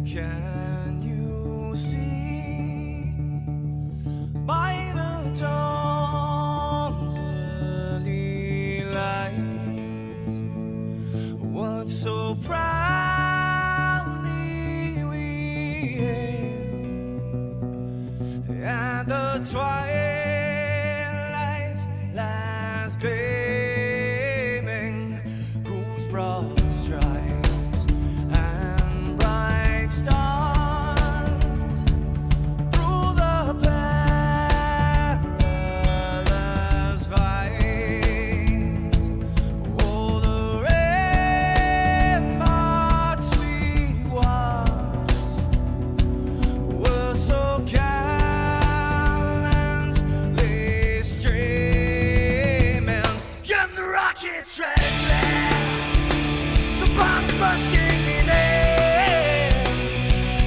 Can you see by the dawn's early light what so proudly we hailed at the twilight's last gleaming, whose broad stripes and bright stars through the perilous fights, oh, the ramparts we watched were so gallantly streaming, and the rockets trembling, the bombs bursting in air,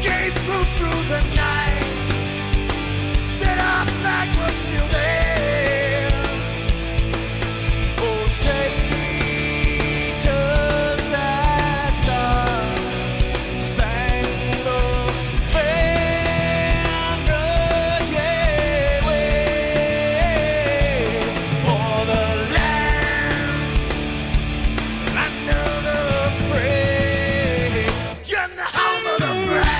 gave proof through the night that our flag was still there. Oh, Satan's that star-spangled banner, yeah, wave for the land under the fray, and the home of the brave.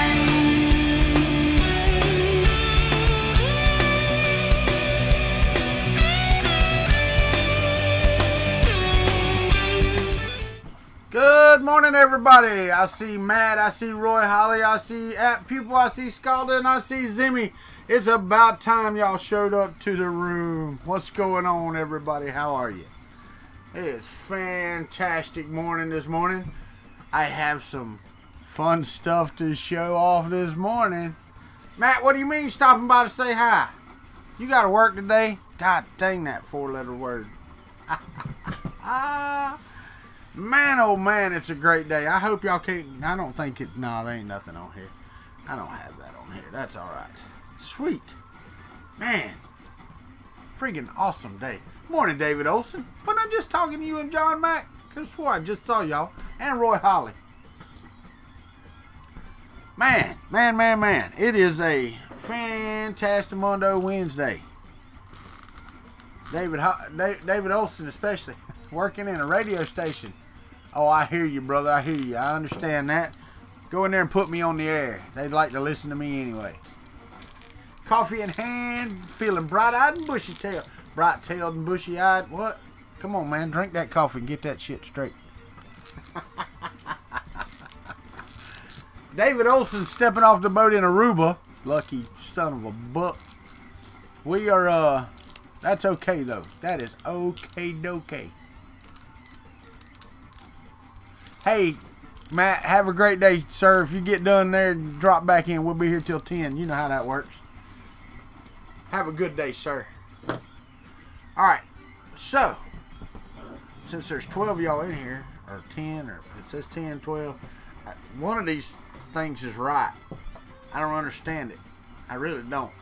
Good morning, everybody. I see Matt, I see Roy Holly, I see At Pupil, I see Scalda, and I see Zimmy. It's about time y'all showed up to the room. What's going on, everybody? How are you? It's fantastic morning this morning. I have some fun stuff to show off this morning. Matt, what do you mean stopping by to say hi? You got to work today? God dang that four-letter word. Man, oh man, it's a great day. I hope y'all can't, I don't think it, no, there ain't nothing on here. I don't have that on here. That's all right. Sweet. Man, freaking awesome day. Morning, David Olson. But I'm just talking to you and John Mack. Cause swore I just saw y'all. And Roy Holly. Man. It is a fantastimundo Wednesday. David Olson especially. Working in a radio station. Oh, I hear you, brother. I hear you. I understand that. Go in there and put me on the air. They'd like to listen to me anyway. Coffee in hand, feeling bright-eyed and bushy-tailed. Bright-tailed and bushy-eyed. What? Come on, man. Drink that coffee and get that shit straight. David Olson stepping off the boat in Aruba. Lucky son of a buck. We are, that's okay, though. That is okay-dokay. Hey, Matt, have a great day, sir. If you get done there, drop back in. We'll be here till 10. You know how that works. Have a good day, sir. All right. So, since there's 12 of y'all in here, or 10, or it says 10, 12, one of these things is right. I don't understand it. I really don't.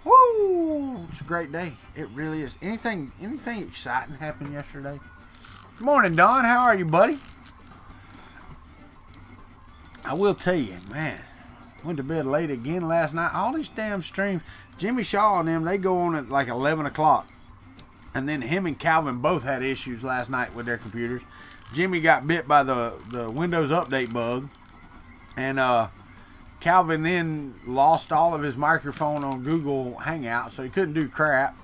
Woo! It's a great day. It really is. Anything exciting happened yesterday? Good morning, Don. How are you, buddy? I will tell you, man, went to bed late again last night. All these damn streams, Jimmy Shaw and them, they go on at like 11 o'clock. And then him and Calvin both had issues last night with their computers. Jimmy got bit by the Windows Update bug. And Calvin then lost all of his microphone on Google Hangout, so he couldn't do crap.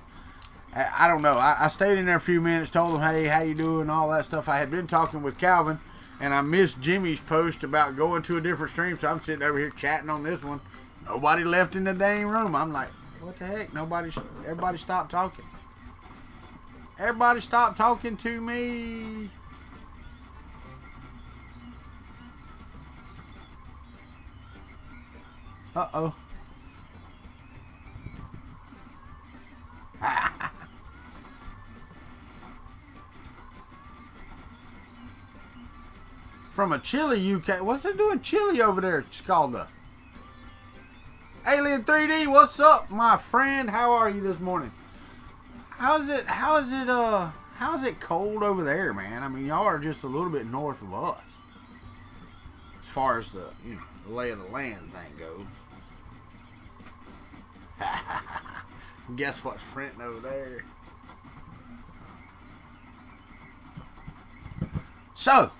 I don't know. I stayed in there a few minutes, told him, hey, how you doing, all that stuff. I had been talking with Calvin, and I missed Jimmy's post about going to a different stream, so I'm sitting over here chatting on this one. Nobody left in the dang room. I'm like, what the heck? Everybody stopped talking. Everybody stopped talking to me. Uh-oh. from a Chile, UK. What's it doing Chile over there? It's called the Alien 3D. What's up, my friend? How are you this morning? How's it cold over there, man? I mean, y'all are just a little bit north of us. As far as the, the lay of the land thing goes. Guess what's printing over there? So,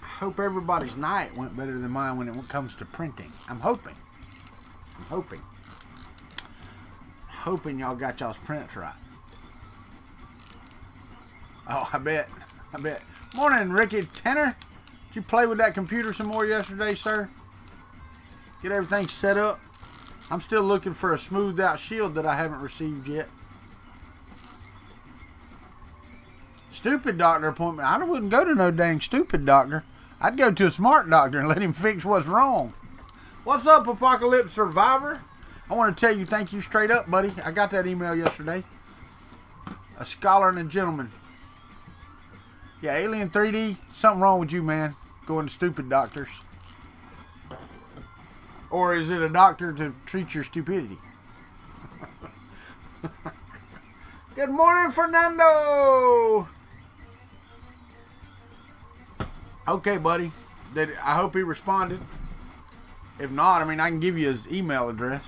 I hope everybody's night went better than mine when it comes to printing. I'm hoping y'all got y'all's prints right. Oh, I bet. Morning, Ricky Tanner. Did you play with that computer some more yesterday, sir? Get everything set up. I'm still looking for a smoothed out shield that I haven't received yet. Stupid doctor appointment. I wouldn't go to no dang stupid doctor. I'd go to a smart doctor and let him fix what's wrong. What's up, Apocalypse Survivor? I want to tell you thank you straight up, buddy. I got that email yesterday. A scholar and a gentleman. Yeah, Alien 3D. Something wrong with you, man. Going to stupid doctors. Or is it a doctor to treat your stupidity? Good morning, Fernando. Okay, buddy. I hope he responded. If not, I mean, I can give you his email address.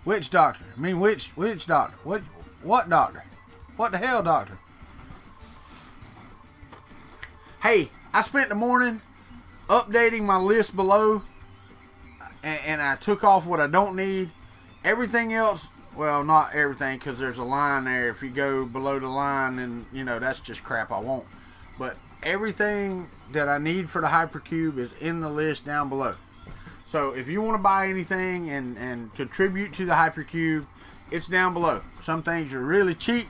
Which doctor? I mean, which doctor? What doctor? What the hell doctor? Hey, I spent the morning updating my list below, and I took off what I don't need. Everything else, well, not everything, because there's a line there. If you go below the line, and that's just crap I want. But everything that I need for the Hypercube is in the list down below. So if you want to buy anything and contribute to the Hypercube, it's down below. Some things are really cheap.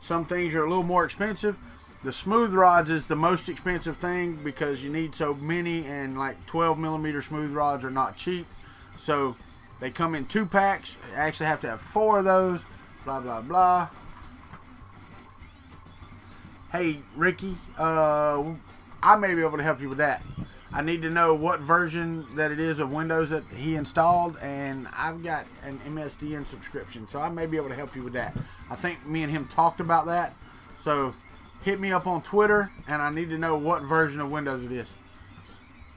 Some things are a little more expensive. The smooth rods is the most expensive thing because you need so many, and like 12mm smooth rods are not cheap. So they come in 2 packs. You actually have to have 4 of those. Blah, blah, blah. Hey, Ricky, I may be able to help you with that. I need to know what version that it is of Windows that he installed, and I've got an MSDN subscription, so I may be able to help you with that. I think me and him talked about that, so hit me up on Twitter, and I need to know what version of Windows it is.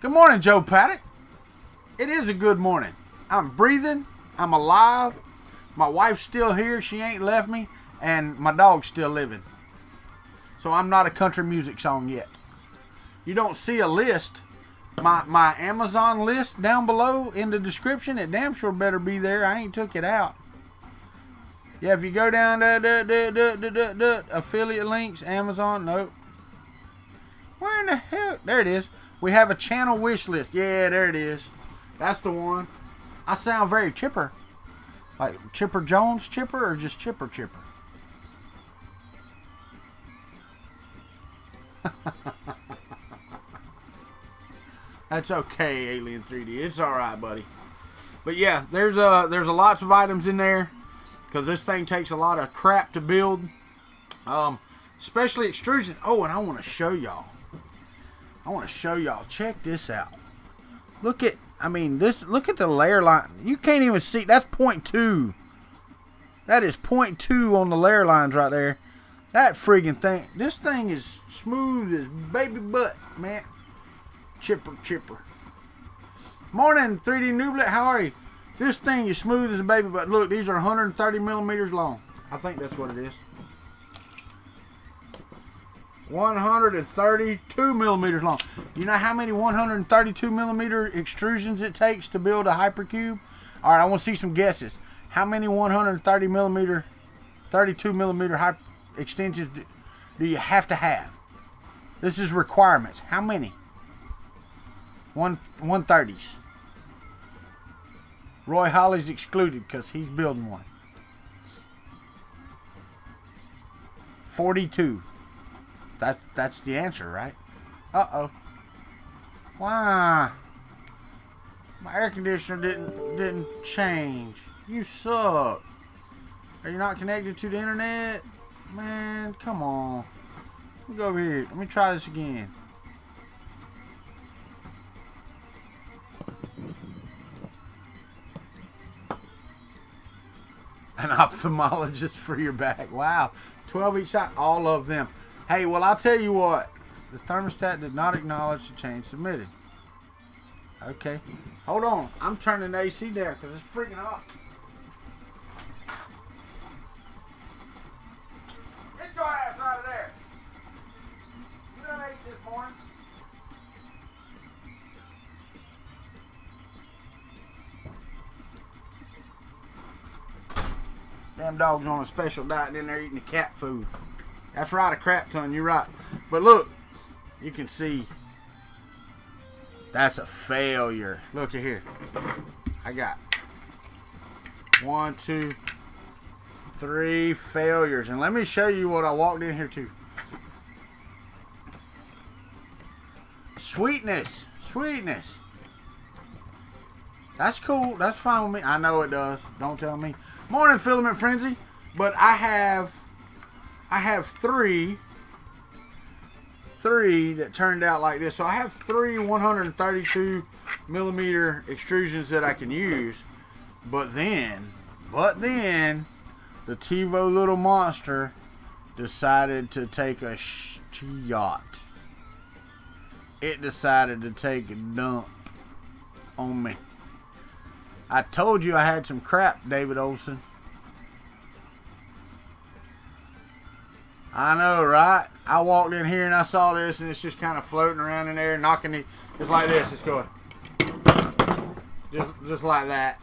Good morning, Joe Paddock. It is a good morning. I'm breathing. I'm alive. My wife's still here. She ain't left me, and my dog's still living. So I'm not a country music song yet. You don't see a list. My Amazon list down below in the description, it damn sure better be there. I ain't took it out. Yeah, if you go down to affiliate links, Amazon, nope. Where in the hell? There it is. We have a channel wish list. Yeah, there it is. That's the one. I sound very chipper. Like Chipper Jones chipper or just chipper chipper? That's okay, Alien 3D. It's alright, buddy. But yeah, there's lots of items in there because this thing takes a lot of crap to build. Especially extrusion. Oh, and I want to show y'all. Check this out. Look at the layer line. You can't even see. That's 0.2. That is 0.2 on the layer lines right there. That friggin' thing. This thing is smooth as baby butt, man. Chipper. Morning, 3D Nooblet. How are you? This thing is smooth as a baby butt. Look, these are 130mm long. I think that's what it is. 132mm long. You know how many 132mm extrusions it takes to build a Hypercube? Alright, I want to see some guesses. How many 130mm, 32mm extensions do you have to have? This is requirements. How many? 130s. Roy Holly's excluded because he's building one. 42. That's the answer, right? Uh-oh. Why? My air conditioner didn't change. You suck. Are you not connected to the internet? Man, come on. Let me go over here. Let me try this again. An ophthalmologist for your back. Wow. 12 each side. All of them. Hey, well, I'll tell you what. The thermostat did not acknowledge the change submitted. Okay. Hold on. I'm turning the AC down because it's freaking hot. Get your ass out of there. You done ate this morning. Damn dog's on a special diet and in there eating the cat food. That's right, a crap ton, you're right. But look, you can see that's a failure. Look at here. I got 1, 2, 3 failures. And let me show you what I walked in here to. Sweetness. Sweetness. That's cool. That's fine with me. I know it does. Don't tell me. Morning, Filament Frenzy. But I have 3 that turned out like this. So I have 3 132 millimeter extrusions that I can use. But then the TiVo little monster decided to take a shot. It decided to take a dump on me. I told you I had some crap, David Olson. I know, right? I walked in here and I saw this and it's just kind of floating around in there, knocking it. It's like this. It's going. Just like that.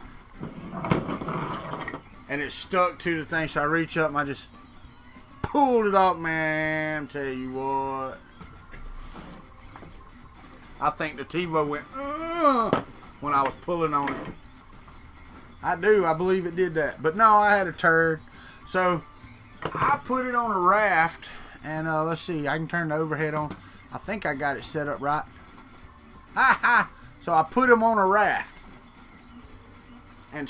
And it stuck to the thing, so I reach up and I just pulled it off, man. Tell you what. I think the TiVo went, when I was pulling on it. I believe it did that. But no, I had a turd. So I put it on a raft, and let's see, I can turn the overhead on. I think I got it set up right. Ha ha! So I put him on a raft. And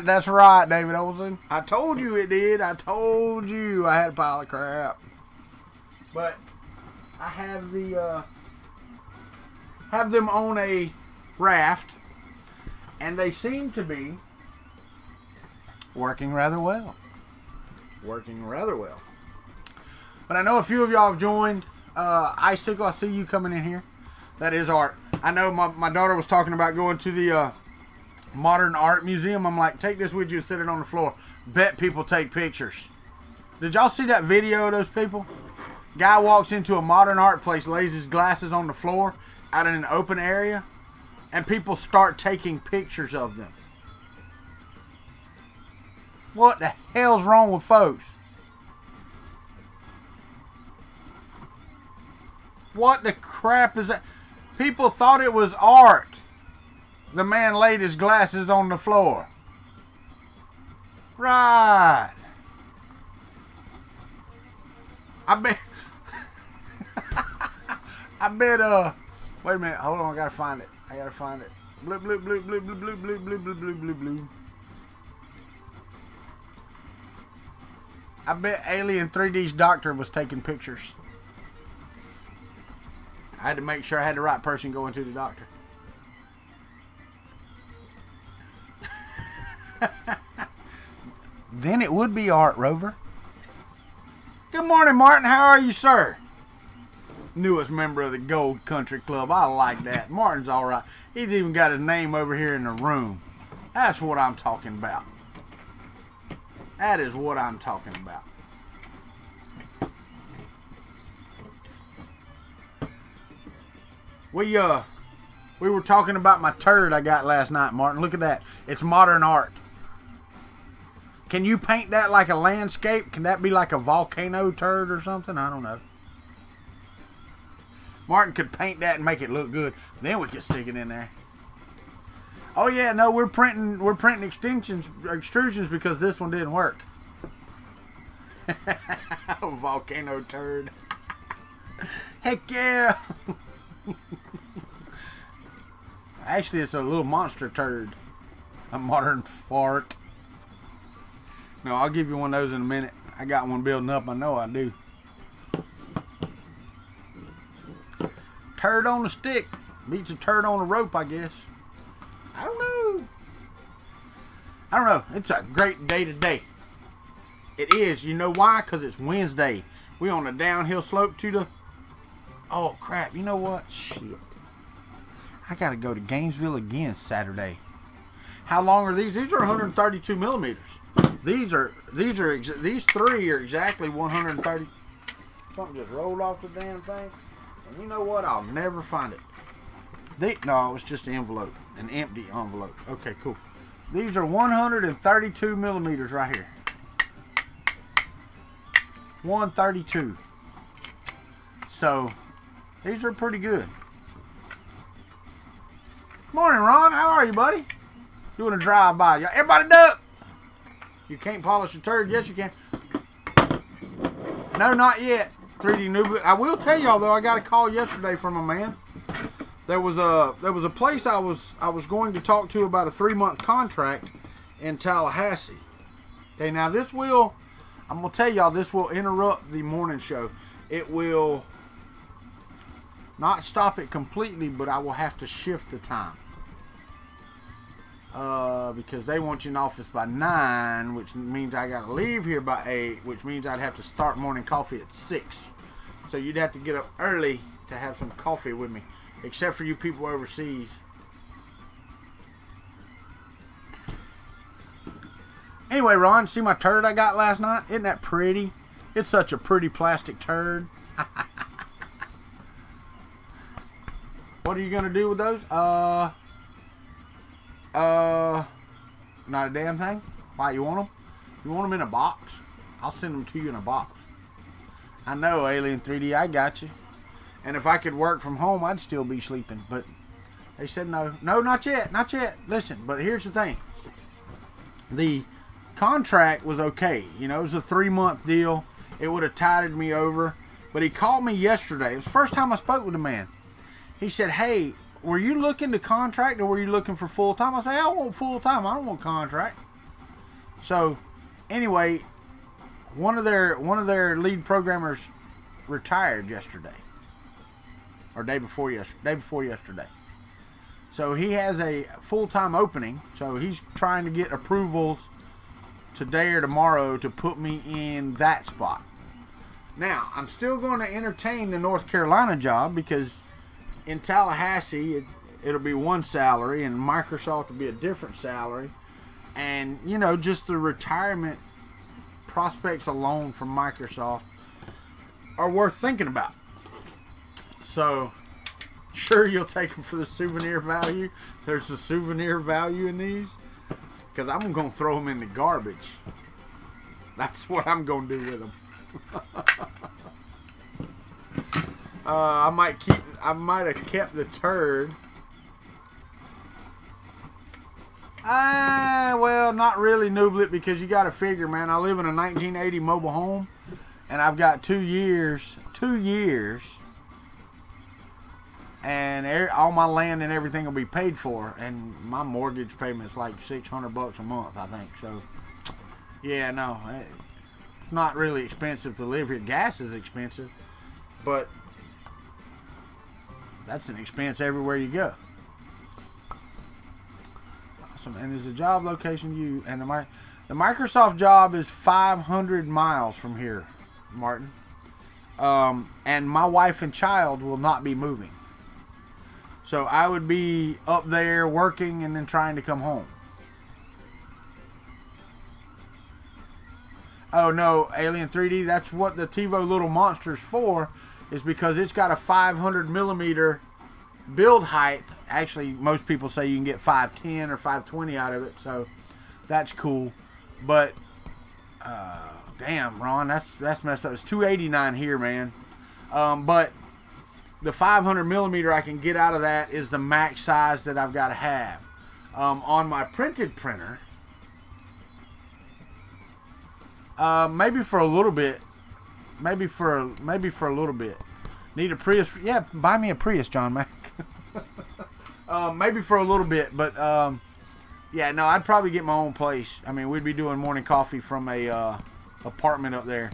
that's right, David Olsen. I told you it did. I told you I had a pile of crap. But I have them on a raft, and they seem to be working rather well. Working rather well. But I know a few of y'all have joined. Icicle, I see you coming in here. That is art. I know my daughter was talking about going to the Modern Art Museum. I'm like, take this with you and sit it on the floor. Bet people take pictures. Did y'all see that video of those people? Guy walks into a modern art place, lays his glasses on the floor out in an open area, and people start taking pictures of them. What the hell's wrong with folks? What the crap is that? People thought it was art. The man laid his glasses on the floor. Right. I bet. Wait a minute. Hold on. I gotta find it. Bloop, bloop, bloop, bloop, bloop, bloop, bloop, bloop, bloop, bloop, bloop, bloop. I bet Alien 3D's doctor was taking pictures. I had to make sure I had the right person going to the doctor. Then it would be art, Rover. Good morning, Martin. How are you, sir? Newest member of the Gold Country Club. I like that. Martin's all right. He's even got his name over here in the room. That's what I'm talking about. That is what I'm talking about. We were talking about my turd I got last night, Martin. Look at that. It's modern art. Can you paint that like a landscape? Can that be like a volcano turd or something? I don't know. Martin could paint that and make it look good. Then we could stick it in there. Oh yeah, no, we're printing extrusions because this one didn't work. Volcano turd. Heck yeah. Actually, it's a little monster turd. A modern fart. No, I'll give you one of those in a minute. I got one building up. I know I do. Turd on the stick beats a turd on a rope, I guess. I don't know. It's a great day today. It is. You know why? Because it's Wednesday. We on a downhill slope to the... Oh, crap. You know what? Shit. I got to go to Gainesville again Saturday. How long are these? These are 132 millimeters. These three are exactly 130. Something just rolled off the damn thing. And you know what? I'll never find it. No, it was just an envelope. An empty envelope. Okay, cool. These are 132 millimeters right here. 132. So, these are pretty good. Morning, Ron. How are you, buddy? Doing a drive-by. Everybody duck! You can't polish a turd? Yes, you can. No, not yet. 3D Nublet. I will tell y'all, though, I got a call yesterday from a man. There was a place I was going to talk to about a 3-month contract in Tallahassee. Okay, now this will, I'm going to tell y'all, this will interrupt the morning show. It will not stop it completely, but I will have to shift the time. Because they want you in office by 9, which means I got to leave here by 8, which means I'd have to start morning coffee at 6. So you'd have to get up early to have some coffee with me. Except for you people overseas. Anyway, Ron, see my turd I got last night? Isn't that pretty? It's such a pretty plastic turd. What are you going to do with those? Not a damn thing. Why, you want them? You want them in a box? I'll send them to you in a box. I know, Alien 3D, I got you. And if I could work from home, I'd still be sleeping. But they said no. No, not yet. Not yet. Listen, but here's the thing. The contract was okay. You know, it was a 3-month deal. It would have tided me over. But he called me yesterday. It was the first time I spoke with the man. He said, hey, were you looking to contract or were you looking for full-time? I said, I want full-time. I don't want contract. So, anyway, one of their lead programmers retired yesterday. Or day before yesterday. So he has a full-time opening. So he's trying to get approvals today or tomorrow to put me in that spot. Now, I'm still going to entertain the North Carolina job because in Tallahassee, it'll be one salary and Microsoft will be a different salary. And, you know, just the retirement prospects alone from Microsoft are worth thinking about. So, sure, you'll take them for the souvenir value. There's a souvenir value in these. Because I'm going to throw them in the garbage. That's what I'm going to do with them. I might have kept the turd. Well, not really, Nublet, because you got to figure, man, I live in a 1980 mobile home. And I've got 2 years. And all my land and everything will be paid for, and my mortgage payment's like $600 a month, I think. So, yeah, no, it's not really expensive to live here. Gas is expensive, but that's an expense everywhere you go. Awesome. And is the job location and the Microsoft job is 500 miles from here, Martin. And my wife and child will not be moving. So I would be up there working and then trying to come home. Oh no, Alien 3D, that's what the TiVo Little Monster's for, is because it's got a 500 millimeter build height. Actually, most people say you can get 510 or 520 out of it, so that's cool. But damn, Ron, that's messed up. It's 289 here, man. But the 500 millimeter I can get out of that is the max size that I've got to have. On my printed printer, maybe for a little bit. Maybe for a little bit. Need a Prius? Yeah, buy me a Prius, John Mac. Maybe for a little bit, but yeah, no, I'd probably get my own place. I mean, we'd be doing morning coffee from a apartment up there,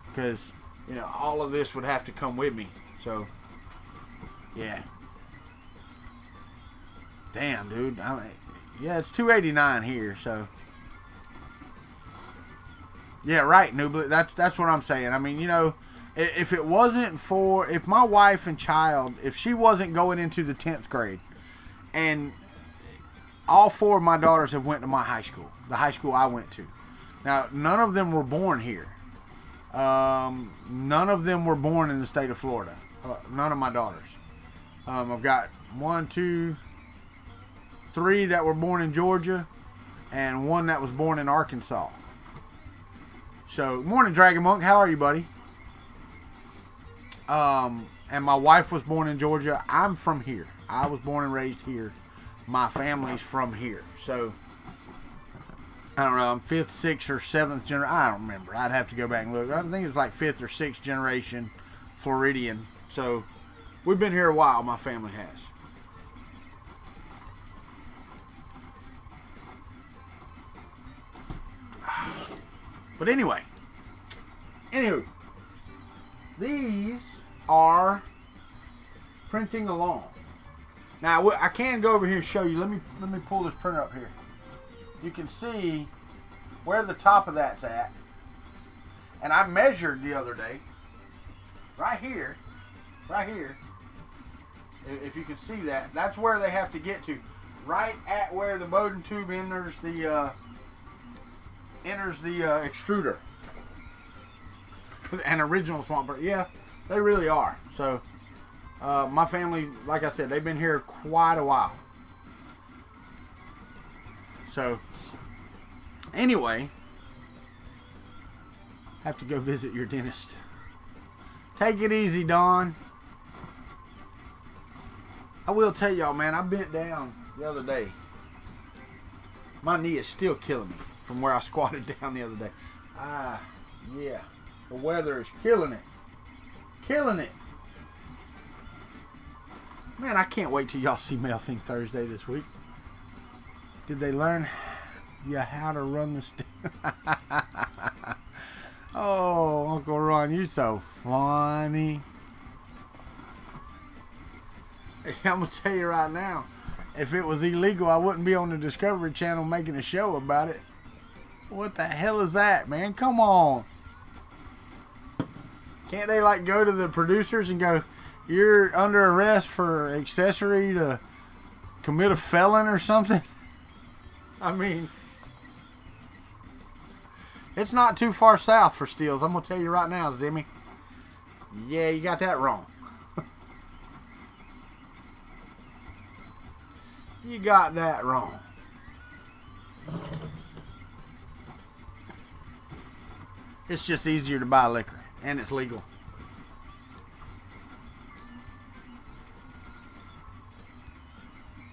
because you know all of this would have to come with me. So yeah. Damn, dude. Yeah, it's $2.89 here. So yeah, right, Nublet. That's what I'm saying. I mean, you know, if it wasn't for, if my wife and child, if she wasn't going into the 10th grade, and all 4 of my daughters have went to my high school, the high school I went to. Now, none of them were born here. None of them were born in the state of Florida. None of my daughters. I've got 1, 2, 3 that were born in Georgia, and 1 that was born in Arkansas. So, morning, Dragon Monk. How are you, buddy? And my wife was born in Georgia. I'm from here. I was born and raised here. My family's from here. So, I don't know. I'm 5th, 6th, or 7th generation. I don't remember. I'd have to go back and look. I think it's like 5th or 6th generation Floridian. So, we've been here a while. My family has. But anyway, anywho, these are printing along. Now I can go over here and show you. Let me pull this printer up here. You can see where the top of that's at, and I measured the other day. Right here. If you can see that, that's where they have to get to. Right at where the Bowden tube enters the extruder. An original swamp bird. Yeah, they really are. So my family, like I said, they've been here quite a while. So anyway, have to go visit your dentist. Take it easy, Dawn. I will tell y'all, man, I bent down the other day. My knee is still killing me from where I squatted down the other day. Yeah. The weather is killing it. Killing it. Man, I can't wait till y'all see Mail Thing Thursday this week. Did they learn how to run the Oh, Uncle Ron, you're so funny. I'm going to tell you right now, if it was illegal, I wouldn't be on the Discovery Channel making a show about it. What the hell is that, man? Come on. Can't they like go to the producers and go, you're under arrest for accessory to commit a felon or something? I mean, it's not too far south for steals. I'm going to tell you right now, Zimmy. Yeah, you got that wrong. You got that wrong. It's just easier to buy liquor, and it's legal.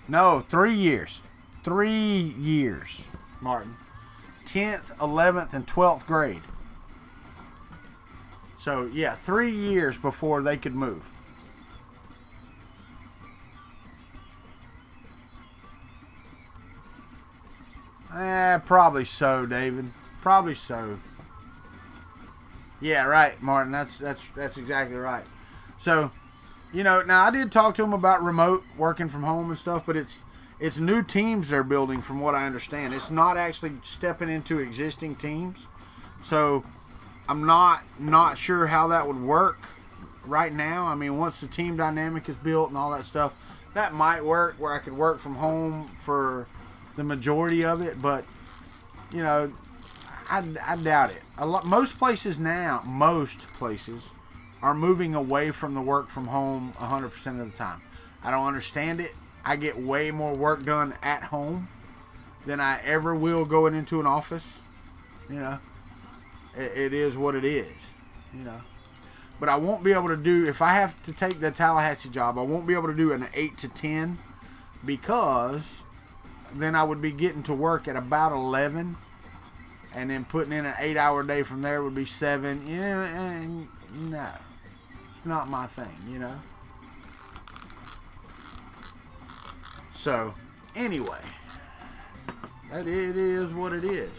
No, 3 years. 3 years, Martin. 10th, 11th, and 12th grade. So, yeah, 3 years before they could move. Probably so, David. Probably so. Yeah, right, Martin. That's exactly right. So, you know, now I did talk to him about remote working from home and stuff, but it's new teams they're building from what I understand. It's not actually stepping into existing teams. So, I'm not sure how that would work right now. I mean, once the team dynamic is built and all that stuff, that might work where I could work from home for the majority of it, but you know, I doubt it. Most places are moving away from the work from home 100% of the time. I don't understand it. I get way more work done at home than I ever will going into an office. You know, it is what it is. You know, but I won't be able to do, if I have to take the Tallahassee job, I won't be able to do an 8 to 10 because then I would be getting to work at about 11, and then putting in an 8-hour day from there would be 7. You know, and no, it's not my thing. You know. So anyway, it is what it is.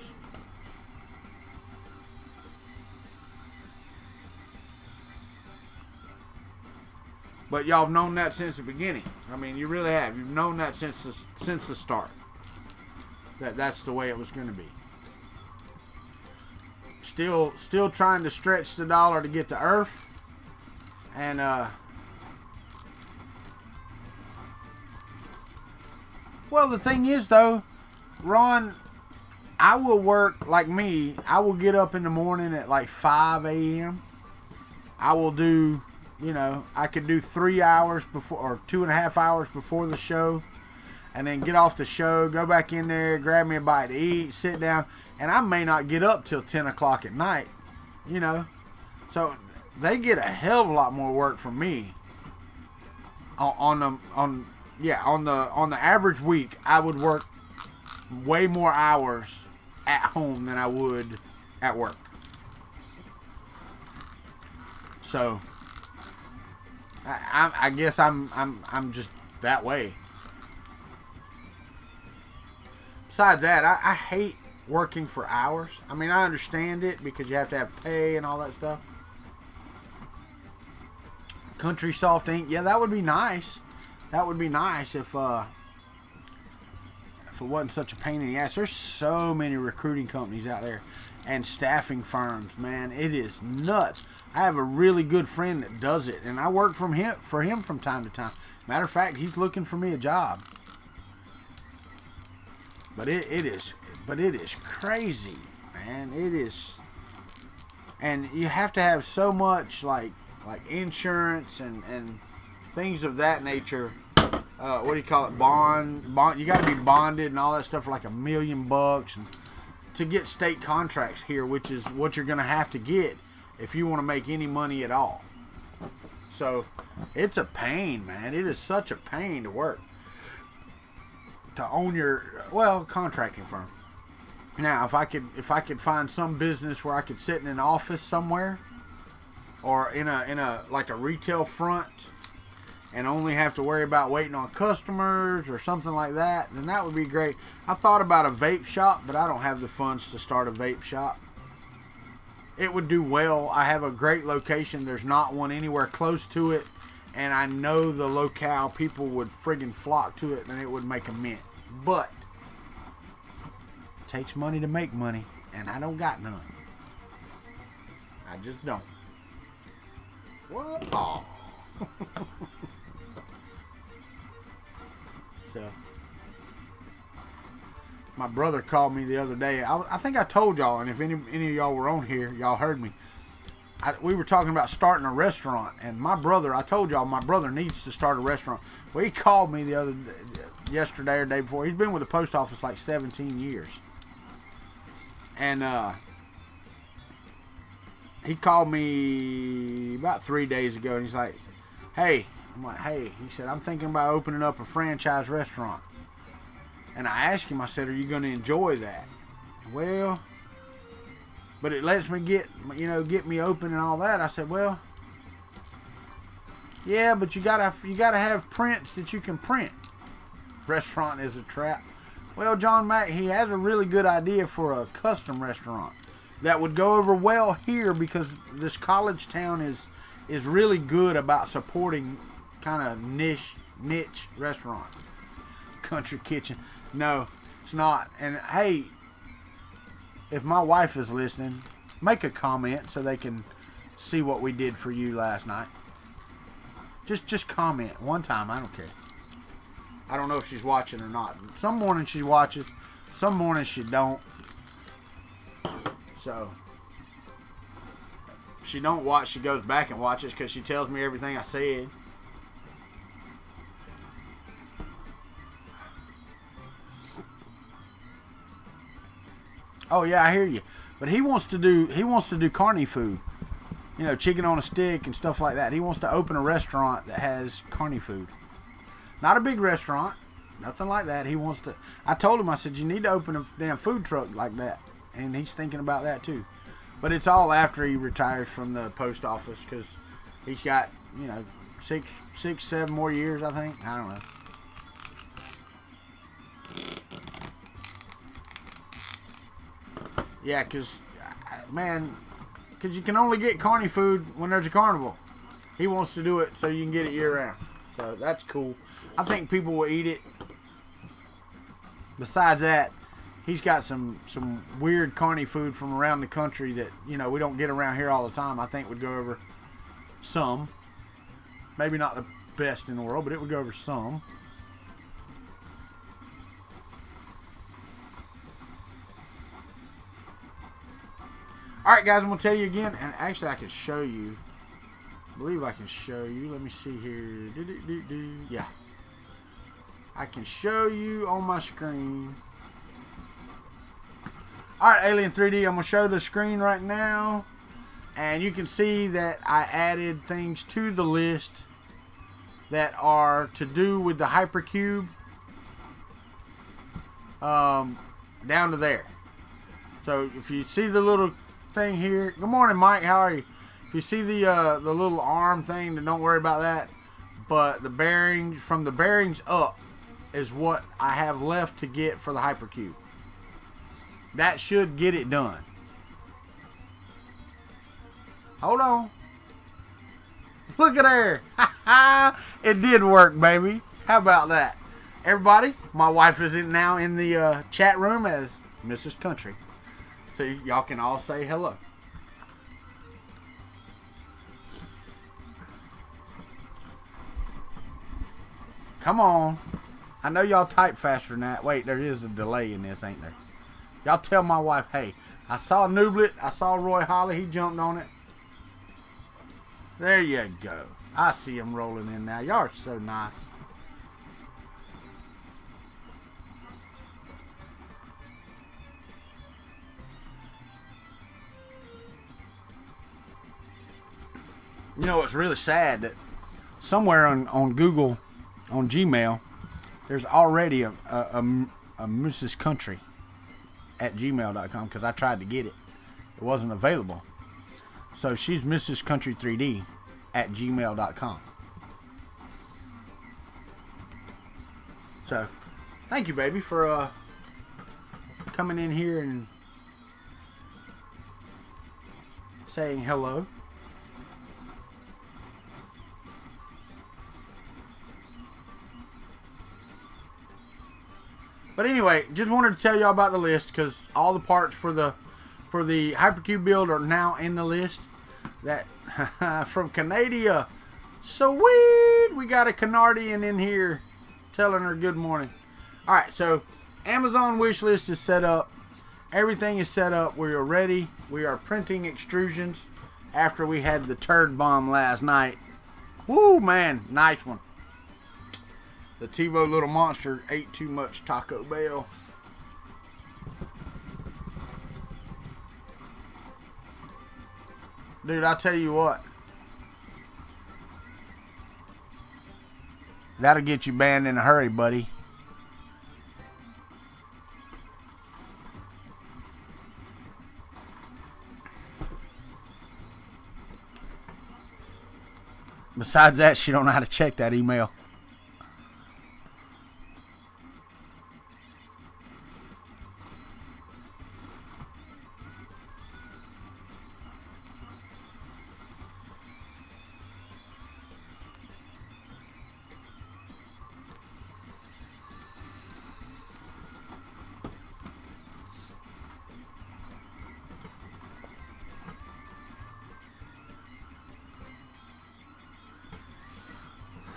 But y'all have known that since the beginning. I mean, you really have. You've known that since the start. That's the way it was going to be. Still trying to stretch the dollar to get to Earth. And well, the thing is though, Ron, I will work like me. I will get up in the morning at like 5 a.m. I will do, you know, I could do 3 hours before, or 2.5 hours before the show, and then get off the show, go back in there, grab me a bite to eat, sit down, and I may not get up till 10 o'clock at night, you know. So they get a hell of a lot more work from me. On the average week, I would work way more hours at home than I would at work. So I guess I'm just that way. Besides that, I hate working for hours. I mean, I understand it because you have to have pay and all that stuff. Kuntry Soft Ink, yeah, that would be nice. That would be nice if it wasn't such a pain in the ass. There's so many recruiting companies out there and staffing firms, man. It is nuts. I have a really good friend that does it, and I work for him from time to time. Matter of fact, he's looking for me a job. But it is crazy, man. It is, and you have to have so much like insurance and things of that nature. What do you call it? Bond. You got to be bonded and all that stuff for like $1 million and to get state contracts here, which is what you're going to have to get if you want to make any money at all. So it's a pain, man. It is such a pain to work, to own your, well, contracting firm. Now, if I could find some business where I could sit in an office somewhere, or in a like a retail front, and only have to worry about waiting on customers or something like that, then that would be great. I thought about a vape shop, but I don't have the funds to start a vape shop. It would do well. I have a great location. There's not one anywhere close to it, and I know the locale people would friggin' flock to it, and it would make a mint. But it takes money to make money, and I don't got none. I just don't. What? Oh. So, my brother called me the other day. I think I told y'all, and if any of y'all were on here, y'all heard me. We were talking about starting a restaurant, and my brother, I told y'all, my brother needs to start a restaurant. Well, he called me yesterday or day before. He's been with the post office like 17 years. And he called me about 3 days ago, and he's like, hey. I'm like, hey. He said, I'm thinking about opening up a franchise restaurant. And I asked him, I said, are you going to enjoy that? Well, but it lets me get me open and all that. I said, well, yeah, but you gotta have prints that you can print. Restaurant is a trap. Well, John Mack, he has a really good idea for a custom restaurant that would go over well here, because this college town is really good about supporting kind of niche restaurants. Country kitchen. No, it's not. And hey, if my wife is listening, make a comment so they can see what we did for you last night. Just comment one time. I don't care. I don't know if she's watching or not. Some mornings she watches, some mornings she don't. So if she don't watch, she goes back and watches because she tells me everything I said. Oh yeah, I hear you. But he wants to do carny food. You know, chicken on a stick and stuff like that. He wants to open a restaurant that has carny food. Not a big restaurant, nothing like that. He wants to. I told him, I said, you need to open a damn food truck like that. And he's thinking about that too. But it's all after he retires from the post office, because he's got, you know, six, 7 more years, I think. I don't know. Yeah, because, man, because you can only get carny food when there's a carnival. He wants to do it so you can get it year round. So that's cool. I think people will eat it. Besides that, he's got some weird carny food from around the country that, you know, we don't get around here all the time. I think would go over some. Maybe not the best in the world, but it would go over some. Alright guys, I'm going to tell you again, and actually I can show you. I believe I can show you. Let me see here. Yeah. I can show you on my screen. Alright, Alien 3D, I'm going to show the screen right now. And you can see that I added things to the list that are to do with the Hypercube. Down to there. So if you see the little thing here. Good morning, Mike. How are you? If you see the little arm thing, then don't worry about that. But the bearings, from the bearings up, is what I have left to get for the Hypercube. That should get it done. Hold on. Look at there. It did work, baby. How about that? Everybody, my wife is now in the chat room as Mrs. Kuntry. So y'all can all say hello. Come on. I know y'all type faster than that. Wait, there is a delay in this, ain't there? Y'all tell my wife, hey, I saw Nublet. I saw Roy Holly. He jumped on it. There you go. I see him rolling in now. Y'all are so nice. You know, it's really sad that somewhere on Google, on Gmail, there's already a Mrs. Kuntry at gmail.com because I tried to get it. It wasn't available. So she's Mrs. Kuntry 3D at gmail.com. So, thank you, baby, for coming in here and saying hello. But anyway, just wanted to tell y'all about the list because all the parts for the Hypercube build are now in the list. That from Canada, sweet, we got a Canardian in here telling her good morning. All right, so Amazon wish list is set up. Everything is set up. We are ready. We are printing extrusions after we had the turd bomb last night. Woo, man, nice one. The TiVo little monster ate too much Taco Bell. Dude, I'll tell you what. That'll get you banned in a hurry, buddy. Besides that, she don't know how to check that email.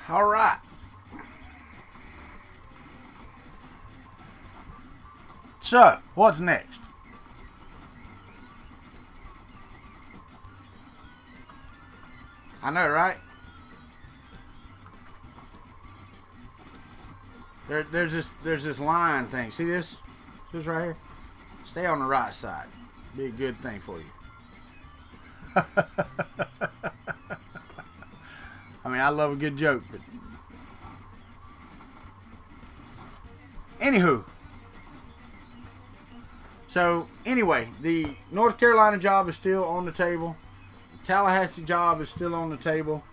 All right. So, what's next? I know, right? There's this line thing. See this? This right here? Stay on the right side. Be a good thing for you. I mean, I love a good joke, but anywho. So, anyway, the North Carolina job is still on the table. The Tallahassee job is still on the table.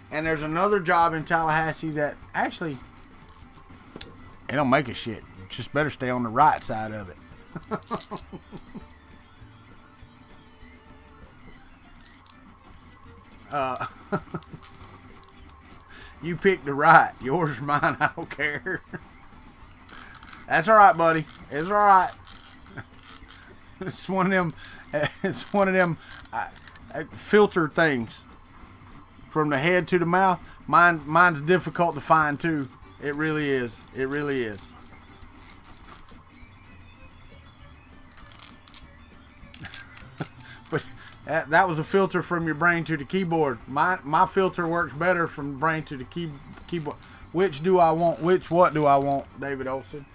And there's another job in Tallahassee that actually, it don't make a shit. Just better stay on the right side of it. You picked the right. Yours or mine, I don't care. That's all right, buddy. It's all right. It's one of them. It's one of them filter things. From the head to the mouth. Mine's difficult to find too. It really is. It really is. But that was a filter from your brain to the keyboard. My filter works better from the brain to the keyboard. Which do I want? What do I want, David Olson?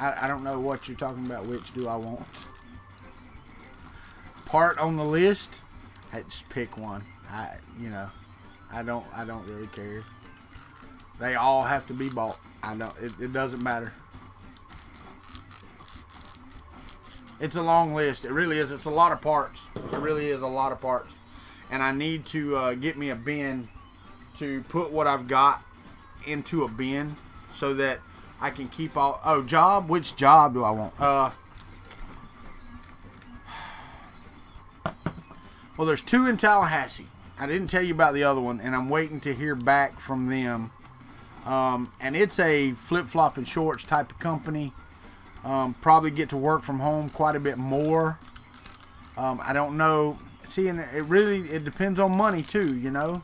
I don't know what you're talking about. Which do I want? Part on the list? I just pick one. I don't really care. They all have to be bought. It doesn't matter. It's a long list. It really is. It's a lot of parts. It really is a lot of parts. And I need to get me a bin to put what I've got into a bin so that I can keep all... Oh, job? Which job do I want? Well, there's 2 in Tallahassee. I didn't tell you about the other one, and I'm waiting to hear back from them. And it's a flip-flop and shorts type of company. Probably get to work from home quite a bit more. I don't know. See, and it depends on money too, you know.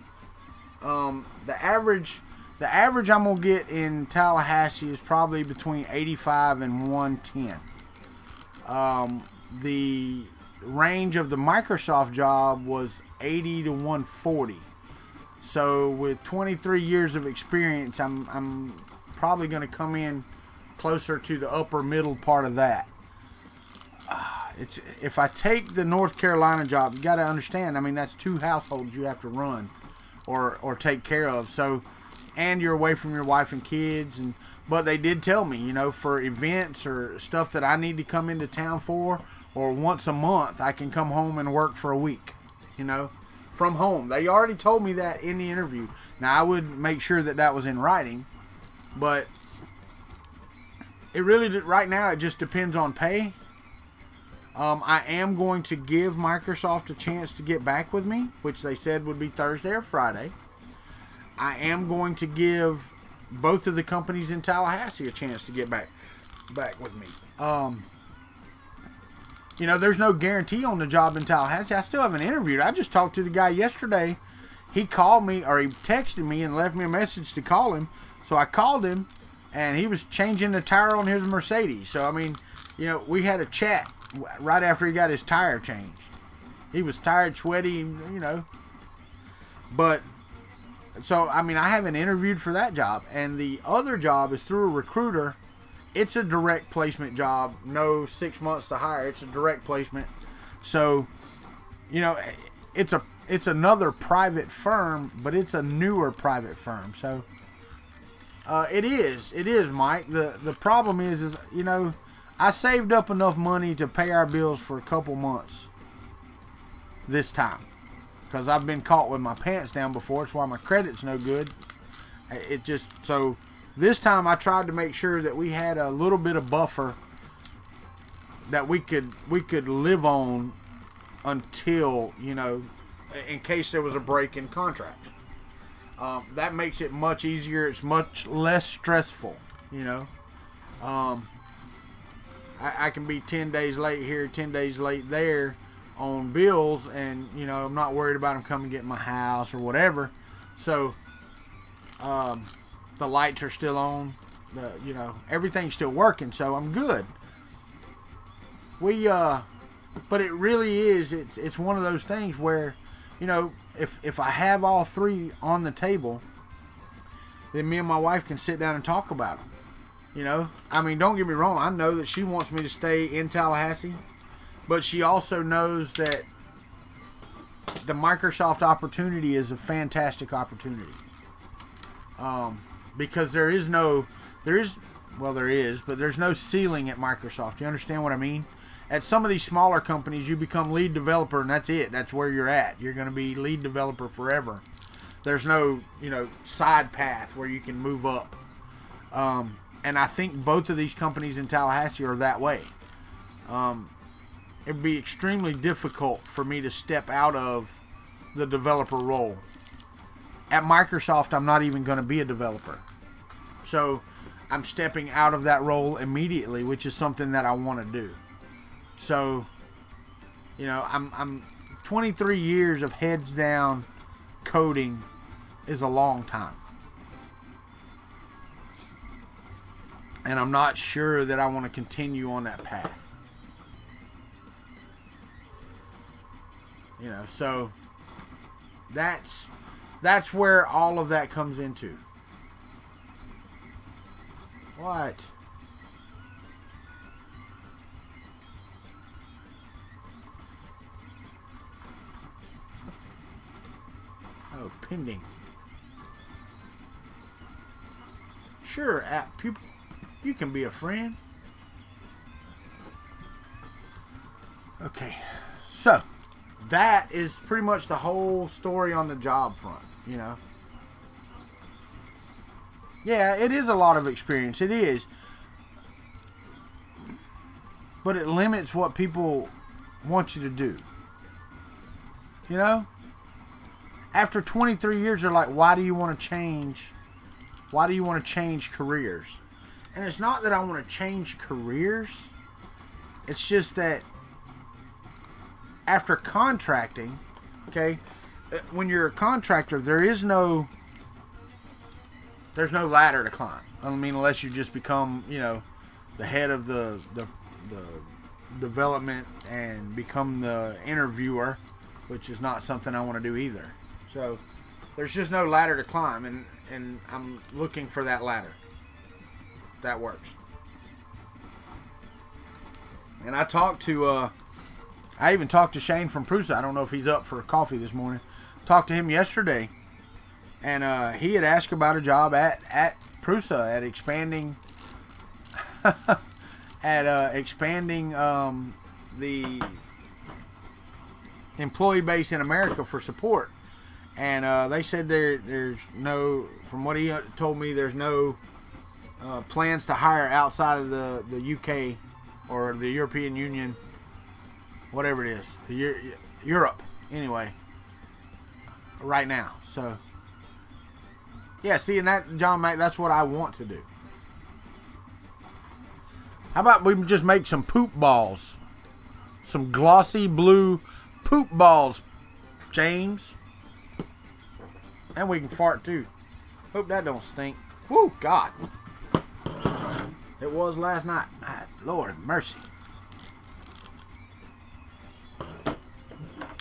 The average I'm gonna get in Tallahassee is probably between 85 and 110. The range of the Microsoft job was 80 to 140. So with 23 years of experience, I'm probably going to come in closer to the upper middle part of that. If I take the North Carolina job, you got to understand. I mean, that's 2 households you have to run or take care of. So, and you're away from your wife and kids. But they did tell me, you know, for events or stuff that I need to come into town for, or once a month, I can come home and work for a week, you know, from home. They already told me that in the interview. Now, I would make sure that was in writing, but it really, right now, it just depends on pay. I am going to give Microsoft a chance to get back with me, which they said would be Thursday or Friday. I am going to give both of the companies in Tallahassee a chance to get back with me. You know, there's no guarantee on the job in Tallahassee. I still haven't interviewed. I just talked to the guy yesterday. He called me, or he texted me and left me a message to call him. So I called him, and he was changing the tire on his Mercedes. So, I mean, you know, we had a chat right after he got his tire changed. He was tired, sweaty, you know. But, so, I mean, I haven't interviewed for that job. And the other job is through a recruiter. It's a direct placement job. No 6 months to hire. It's a direct placement. So, you know, it's another private firm, but it's a newer private firm. So, it is, Mike. The problem is, you know, I saved up enough money to pay our bills for a couple months this time. Because I've been caught with my pants down before. It's why my credit's no good. It just, so... This time I tried to make sure that we had a little bit of buffer that we could live on until, you know, in case there was a break in contract. That makes it much easier. It's much less stressful, you know. I can be 10 days late here, 10 days late there on bills, and, you know, I'm not worried about them coming to get my house or whatever. So, the lights are still on. You know, everything's still working, so I'm good. But it really is. It's one of those things where, you know, if I have all 3 on the table, then me and my wife can sit down and talk about them. You know, I mean, don't get me wrong. I know that she wants me to stay in Tallahassee, but she also knows that the Microsoft opportunity is a fantastic opportunity. Because there is, but there's no ceiling at Microsoft. You understand what I mean? At some of these smaller companies, you become lead developer, and that's it. That's where you're at. You're going to be lead developer forever. There's no, you know, side path where you can move up. And I think both of these companies in Tallahassee are that way. it'd be extremely difficult for me to step out of the developer role. At Microsoft, I'm not even going to be a developer. So I'm stepping out of that role immediately, which is something that I want to do. So, you know, I'm 23 years of heads down coding is a long time. And I'm not sure that I want to continue on that path. You know, so that's where all of that comes into. What? Oh, pending. Sure, app people, you can be a friend. Okay, so that is pretty much the whole story on the job front, you know. Yeah, it is a lot of experience. It is. But it limits what people want you to do. You know? After 23 years, they're like, why do you want to change? Why do you want to change careers? And it's not that I want to change careers. It's just that after contracting, okay, when you're a contractor, there's no ladder to climb. I mean, unless you just become, you know, the head of the development and become the interviewer, which is not something I want to do either. So there's just no ladder to climb, and I'm looking for that ladder. That works. And I talked to, I even talked to Shane from Prusa. I don't know if he's up for coffee this morning. Talked to him yesterday. And he had asked about a job at Prusa, at expanding the employee base in America for support. And they said there's no, from what he told me, there's no plans to hire outside of the UK or the European Union, whatever it is, Europe anyway, right now. So yeah, see, and that, John Mac, that's what I want to do. How about we just make some poop balls? Some glossy blue poop balls, James. And we can fart too. Hope that don't stink. Woo, God. It was last night. Lord have mercy.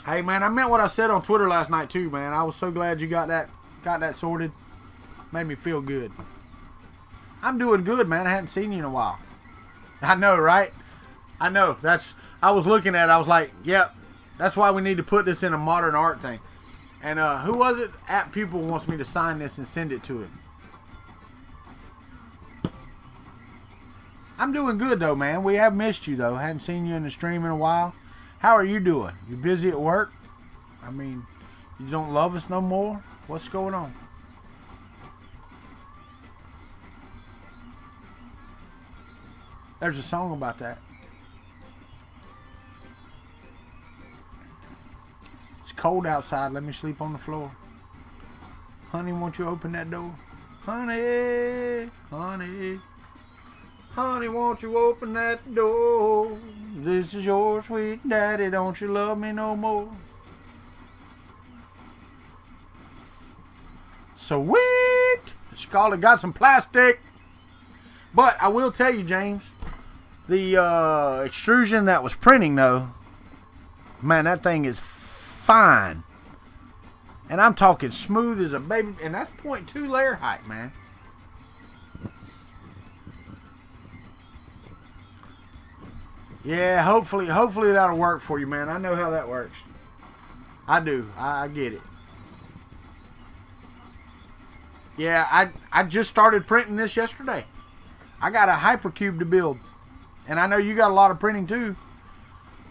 Hey, man, I meant what I said on Twitter last night too, man. I was so glad you got that sorted. Made me feel good. I'm doing good, man. I hadn't seen you in a while. I know, right? I know. I was looking at it. I was like, yep, that's why we need to put this in a modern art thing. And who was it? App Pupil wants me to sign this and send it to him. I'm doing good, though, man. We have missed you, though. Hadn't seen you in the stream in a while. How are you doing? You busy at work? I mean, you don't love us no more? What's going on? There's a song about that. It's cold outside. Let me sleep on the floor. Honey, won't you open that door? Honey, honey, honey, won't you open that door? This is your sweet daddy. Don't you love me no more? Sweet. Scarlett got some plastic. But I will tell you, James, the extrusion that was printing, though, man, that thing is fine. And I'm talking smooth as a baby. And that's 0.2 layer height, man. Yeah, hopefully that'll work for you, man. I know how that works. I do. I get it. Yeah, I just started printing this yesterday. I got a hypercube to build. And I know you got a lot of printing too.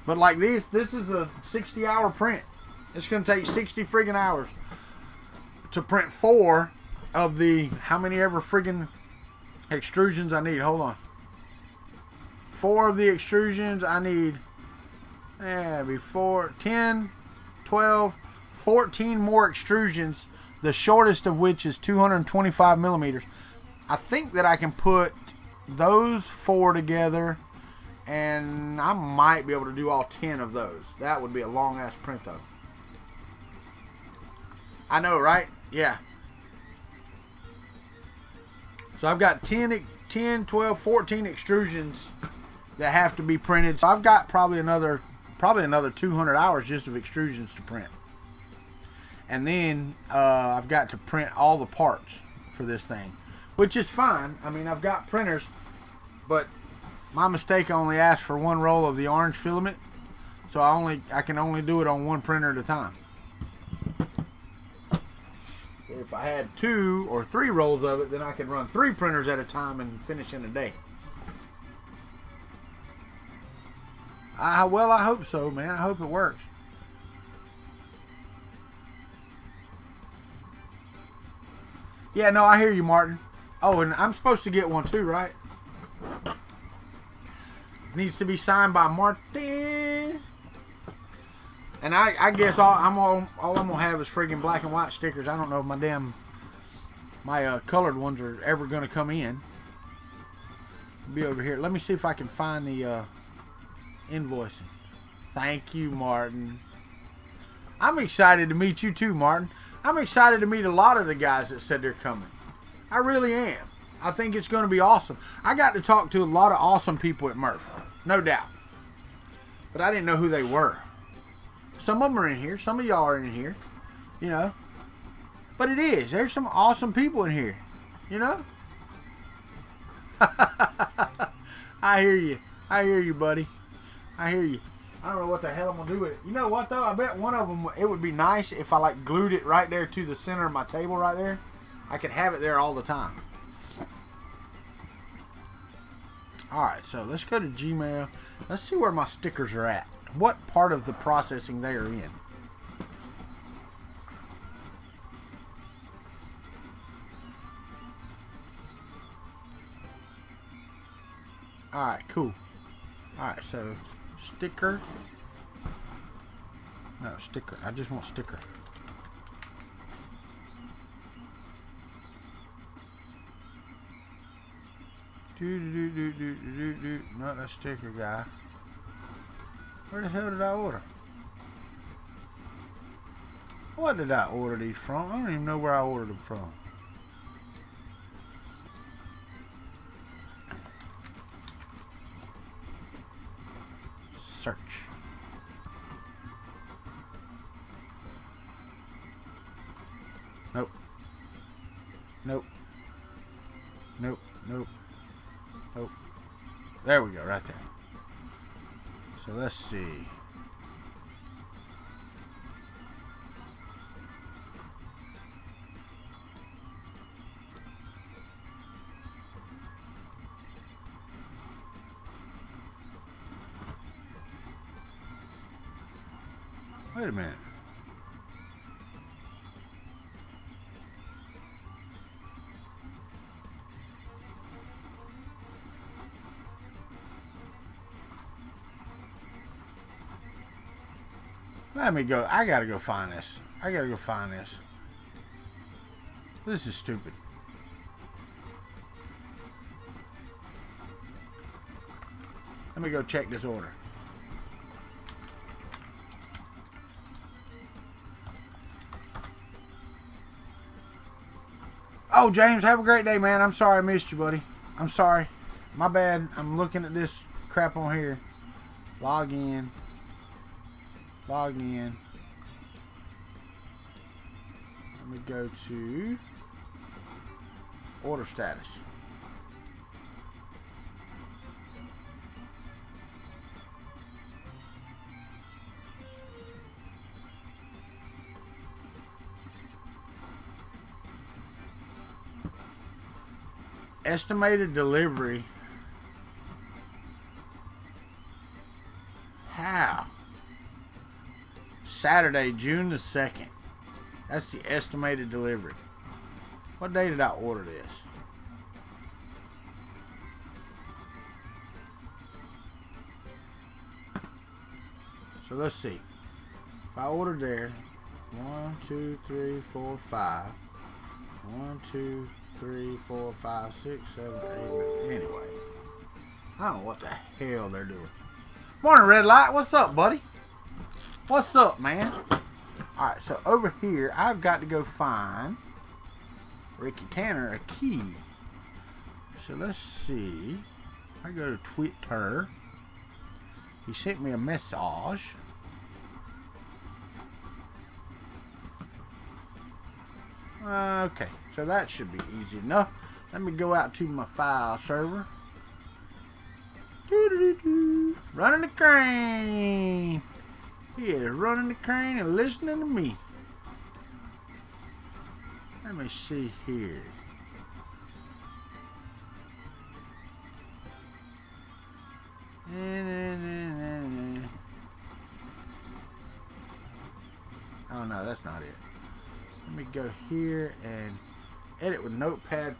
But like this is a 60-hour print. It's going to take 60 friggin' hours to print 4 of the how many ever friggin' extrusions I need. Hold on. 4 of the extrusions I need Yeah, before 10, 12, 14 more extrusions, the shortest of which is 225 millimeters. I think that I can put those 4 together, and I might be able to do all 10 of those. That would be a long ass print though. I know, right? Yeah. So I've got 10, 12, 14 extrusions that have to be printed. So I've got probably another 200 hours just of extrusions to print. And then I've got to print all the parts for this thing, which is fine. I mean, I've got printers, but my mistake, I only asked for 1 roll of the orange filament, so I can only do it on 1 printer at a time. If I had 2 or 3 rolls of it, then I could run 3 printers at a time and finish in a day. Well, I hope so, man. I hope it works. Yeah, no, I hear you, Martin. Oh, and I'm supposed to get one too, right? Needs to be signed by Martin. And I guess all I'm gonna have is friggin' black and white stickers. I don't know if my colored ones are ever gonna come in. Be over here. Let me see if I can find the invoicing. Thank you, Martin. I'm excited to meet you too, Martin. I'm excited to meet a lot of the guys that said they're coming. I really am. I think it's going to be awesome. I got to talk to a lot of awesome people at Murph, no doubt. But I didn't know who they were. Some of them are in here. Some of y'all are in here. You know. But it is. There's some awesome people in here. You know. I hear you. I hear you, buddy. I hear you. I don't know what the hell I'm going to do with it. You know what, though? I bet one of them, it would be nice if I, like, glued it right there to the center of my table right there. I could have it there all the time. Alright, so let's go to Gmail. Let's see where my stickers are at. What part of the processing they are in. Alright, cool. Alright, so sticker. No, sticker. I just want sticker. Not that sticker guy. Where the hell did I order? What did I order these from? I don't even know where I ordered them from. Search. Nope. Nope. Nope. Nope. Nope. There we go, right there. So let's see. Wait a minute. Let me go. I gotta go find this. I gotta go find this. This is stupid. Let me go check this order. Oh, James, have a great day, man. I'm sorry I missed you, buddy. I'm sorry. My bad. I'm looking at this crap on here. Log in. Log in. Let me go to order status. Estimated delivery. How? Saturday, June the 2nd. That's the estimated delivery. What day did I order this? let's see. If I ordered there, 1, 2, 3, 4, 5. 1, 2, 3, 4, 5, 6, 7, 8, 9. Anyway, I don't know what the hell they're doing. Morning, Red Light. What's up, buddy? What's up, man? Alright, so over here, I've got to go find Ricky Tanner a key. So let's see. I go to Twitter. He sent me a message. Okay, so that should be easy enough. Let me go out to my file server. Running the crane. Yeah, running the crane and listening to me. Let me see here. Oh no, that's not it. Let me go here and edit with Notepad++.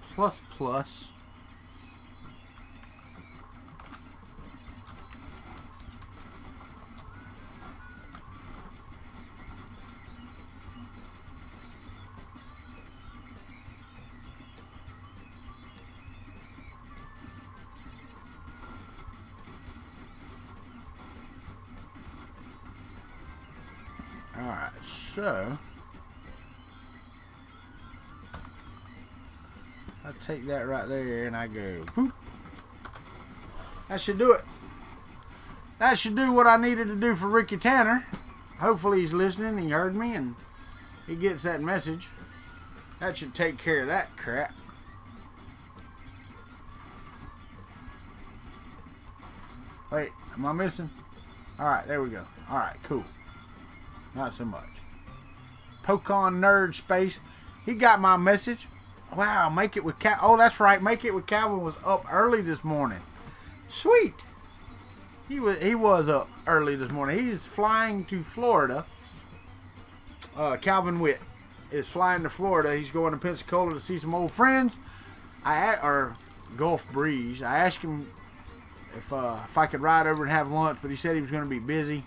Alright, so I take that right there and I go boop. That should do it. That should do what I needed to do for Ricky Tanner. Hopefully he's listening, he heard me, and he gets that message. That should take care of that crap. Wait, am I missing? Alright, there we go. Alright, cool. Not so much. Pokemon Nerd Space. He got my message. Wow, Make It with Calvin. Oh, that's right. Make It with Calvin was up early this morning. Sweet. He was up early this morning. He's flying to Florida. Calvin Witt is flying to Florida. He's going to Pensacola to see some old friends. Or Gulf Breeze. I asked him if I could ride over and have lunch, but he said he was going to be busy.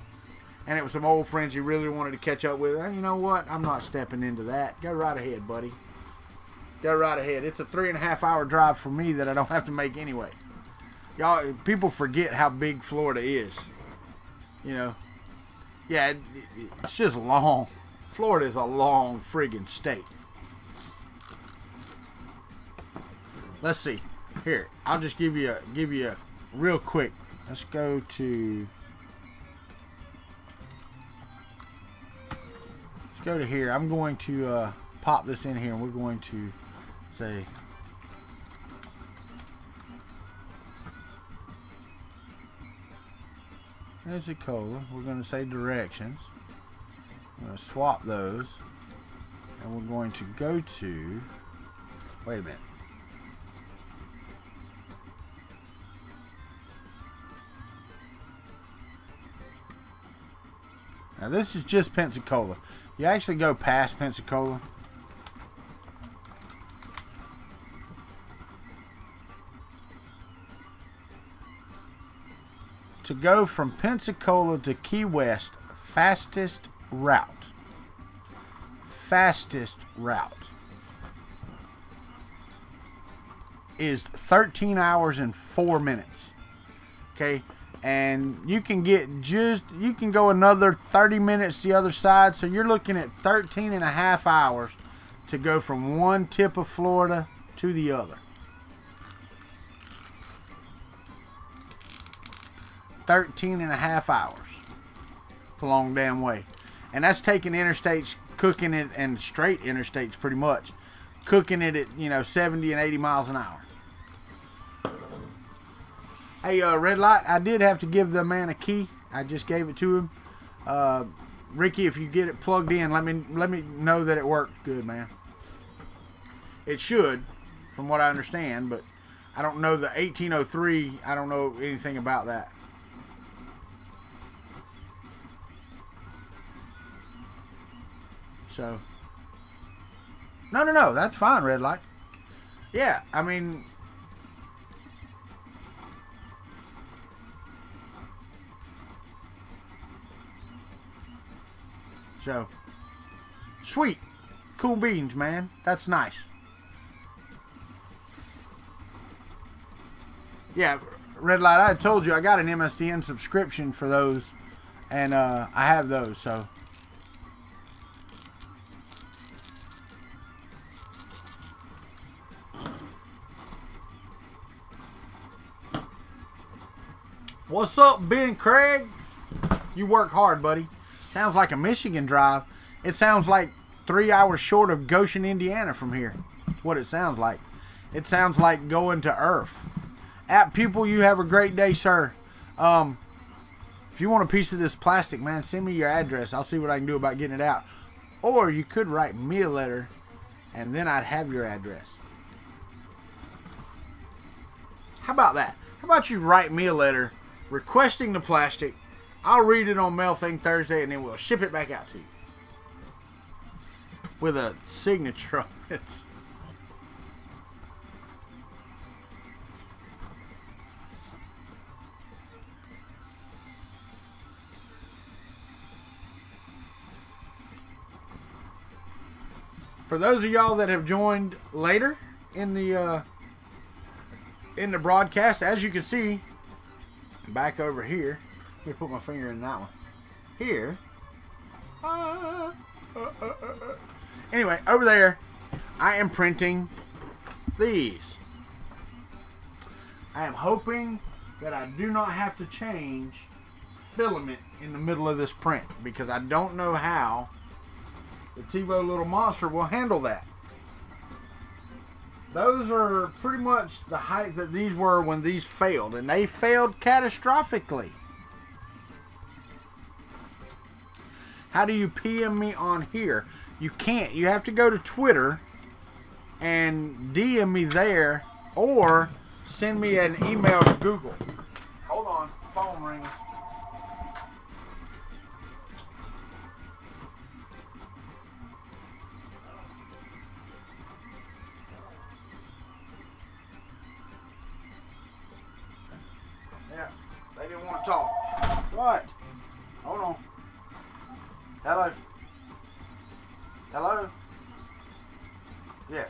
And it was some old friends he really wanted to catch up with. And you know what? I'm not stepping into that. Go right ahead, buddy. Go right ahead. It's a 3.5 hour drive for me that I don't have to make anyway. Y'all, people forget how big Florida is. You know? Yeah, it's just long. Florida is a long friggin' state. Let's see. Here, I'll just give you a real quick. Let's go to... Go to here. I'm going to pop this in here and we're going to say Pensacola. We're going to say directions. I'm going to swap those and we're going to go to, wait a minute. Now this is just Pensacola. You actually go past Pensacola. To go from Pensacola to Key West, fastest route. Fastest route is 13 hours and 4 minutes. Okay? And you can go another 30 minutes the other side. So you're looking at 13.5 hours to go from one tip of Florida to the other. 13.5 hours. It's a long damn way. And that's taking interstates, cooking it, and straight interstates pretty much. Cooking it at, 70 and 80 miles an hour. Hey, Red Light, I did have to give the man a key. I just gave it to him. Ricky, if you get it plugged in, let me know that it worked good, man. It should, from what I understand, but I don't know the 1803. I don't know anything about that. So, no, that's fine, Red Light. Yeah, I mean... So, sweet. Cool beans, man. That's nice. Yeah, Red Light, I had told you I got an MSDN subscription for those. And I have those, so. What's up, Ben Craig? You work hard, buddy. Sounds like a Michigan drive. It sounds like 3 hours short of Goshen, Indiana from here. That's what it sounds like. It sounds like going to Earth. At Pupil, you have a great day, sir. If you want a piece of this plastic, man, send me your address. I'll see what I can do about getting it out. Or you could write me a letter, and then I'd have your address. How about that? How about you write me a letter requesting the plastic? I'll read it on Mail Thing Thursday, and then we'll ship it back out to you. With a signature on it. For those of y'all that have joined later in the broadcast, as you can see, back over here, let me put my finger in that one. Here. Anyway, over there, I am printing these. I am hoping that I do not have to change filament in the middle of this print, because I don't know how the TiVo Little Monster will handle that. Those are pretty much the height that these were when these failed, and they failed catastrophically. How do you PM me on here? You can't. You have to go to Twitter and DM me there, or send me an email to Google. Hold on, phone ringing. They didn't want to talk. What? Hold on. Hello? Hello? Yes.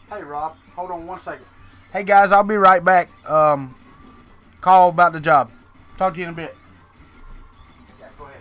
Hey, Rob. Hold on one second. Hey, guys. I'll be right back. Call about the job. Talk to you in a bit. Yeah, go ahead.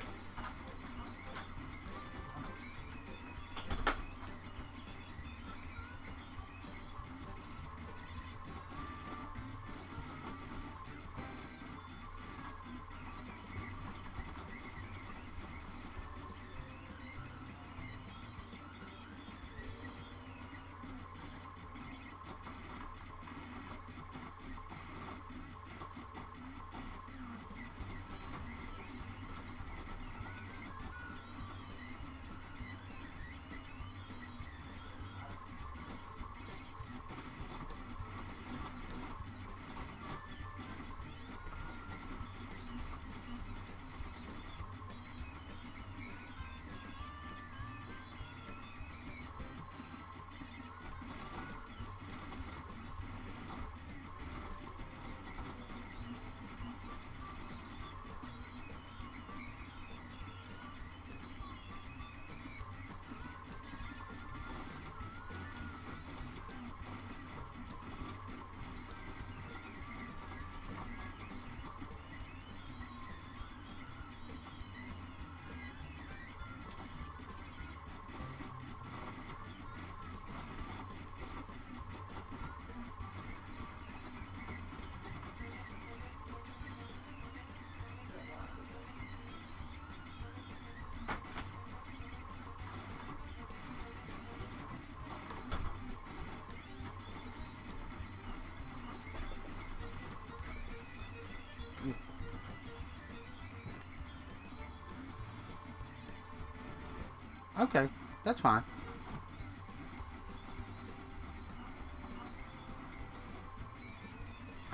Okay, that's fine.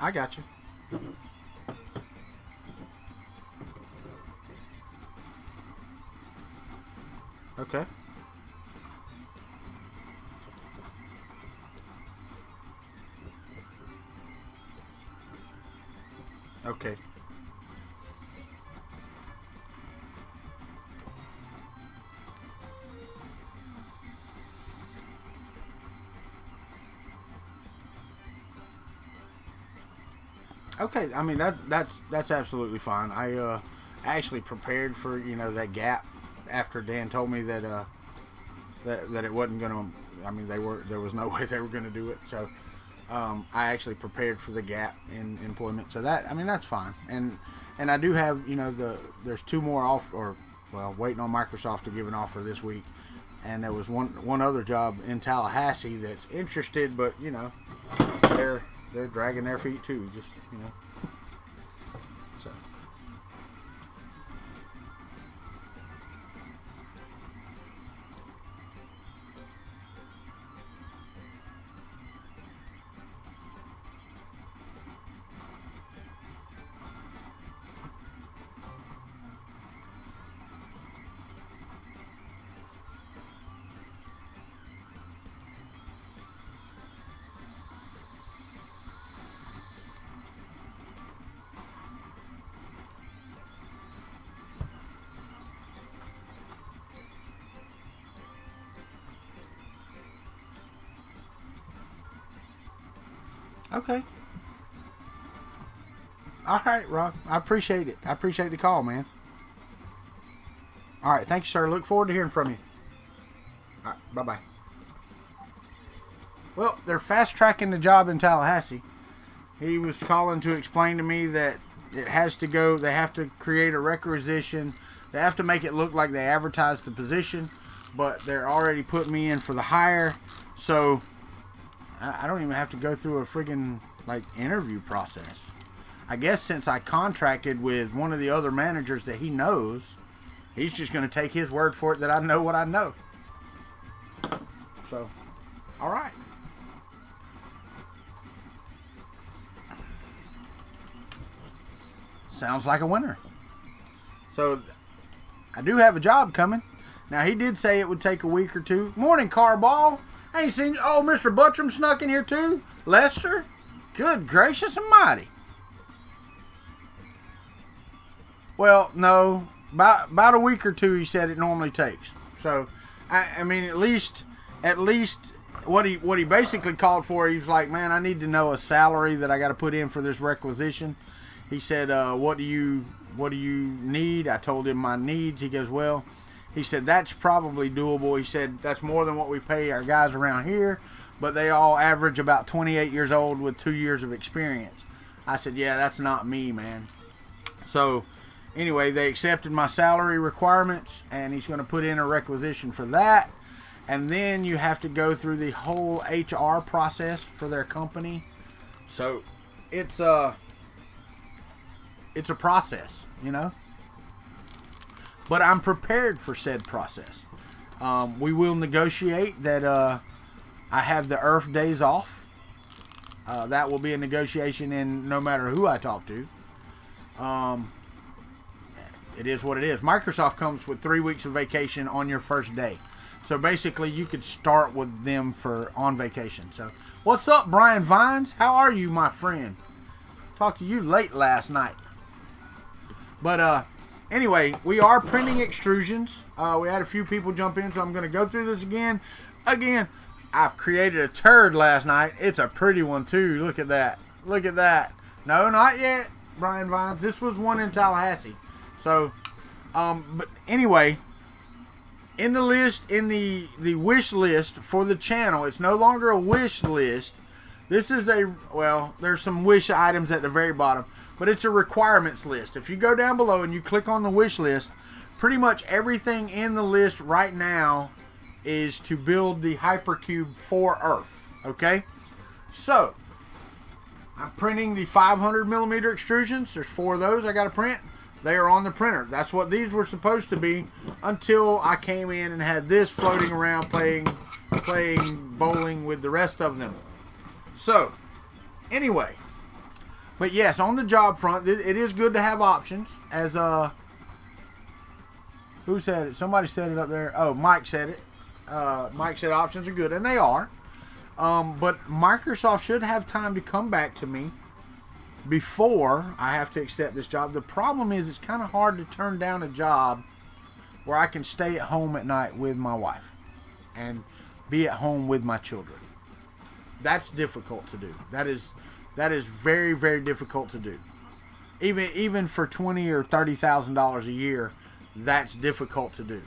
I got you. Okay. Okay. Okay, I mean that's absolutely fine. I actually prepared for that gap after Dan told me that that it wasn't gonna. I mean, there was no way they were gonna do it. So I actually prepared for the gap in employment. So that's fine. And I do have there's 2 more waiting on Microsoft to give an offer this week. And there was one other job in Tallahassee that's interested, but they're dragging their feet too. Just so. Okay. All right, Rock. I appreciate it. I appreciate the call, man. All right. Thank you, sir. Look forward to hearing from you. All right. Bye-bye. Well, they're fast-tracking the job in Tallahassee. He was calling to explain to me that it has to go. They have to create a requisition. They have to make it look like they advertised the position, but they're already putting me in for the hire. So I don't even have to go through a friggin' interview process. I guess since I contracted with one of the other managers that he knows, he's just going to take his word for it that I know what I know. So, all right. Sounds like a winner. So, I do have a job coming. Now, he did say it would take a week or 2. Morning, Carball. I ain't seen you. Oh, Mr. Buttram snuck in here too? Lester? Good gracious almighty. Well, no. About a week or 2 he said it normally takes. So, I mean, at least what he basically called for, he was like, man, I need to know a salary that I got to put in for this requisition. He said, what do you need? I told him my needs. He goes, well, he said, that's probably doable. He said, that's more than what we pay our guys around here, but they all average about 28 years old with 2 years of experience. I said, yeah, that's not me, man. So, anyway, they accepted my salary requirements, and he's going to put in a requisition for that. And then you have to go through the whole HR process for their company. So, it's a process, But I'm prepared for said process. We will negotiate that I have the Earth days off. That will be a negotiation in no matter who I talk to. It is what it is. Microsoft comes with 3 weeks of vacation on your first day. So basically you could start with them on vacation. So what's up, Brian Vines? How are you, my friend? Talked to you late last night. But anyway, we are printing extrusions. We had a few people jump in, so I'm going to go through this again. Again, I created a turd last night. It's a pretty one, too. Look at that. Look at that. No, not yet, Brian Vines. This was one in Tallahassee. So, but anyway, in the list, in the wish list for the channel, it's no longer a wish list. This is there's some wish items at the very bottom. But it's a requirements list. If you go down below and you click on the wish list, pretty much everything in the list right now is to build the hypercube for Earth. Okay? So, I'm printing the 500 millimeter extrusions. There's 4 of those I got to print. They are on the printer. That's what these were supposed to be until I came in and had this floating around playing bowling with the rest of them. So, anyway. But yes, on the job front, it is good to have options. As who said it? Somebody said it up there. Oh, Mike said it. Mike said options are good, and they are. But Microsoft should have time to come back to me before I have to accept this job. The problem is it's kind of hard to turn down a job where I can stay at home at night with my wife and be at home with my children. That's difficult to do. That is very, very difficult to do. Even for $20,000 or $30,000 a year, that's difficult to do.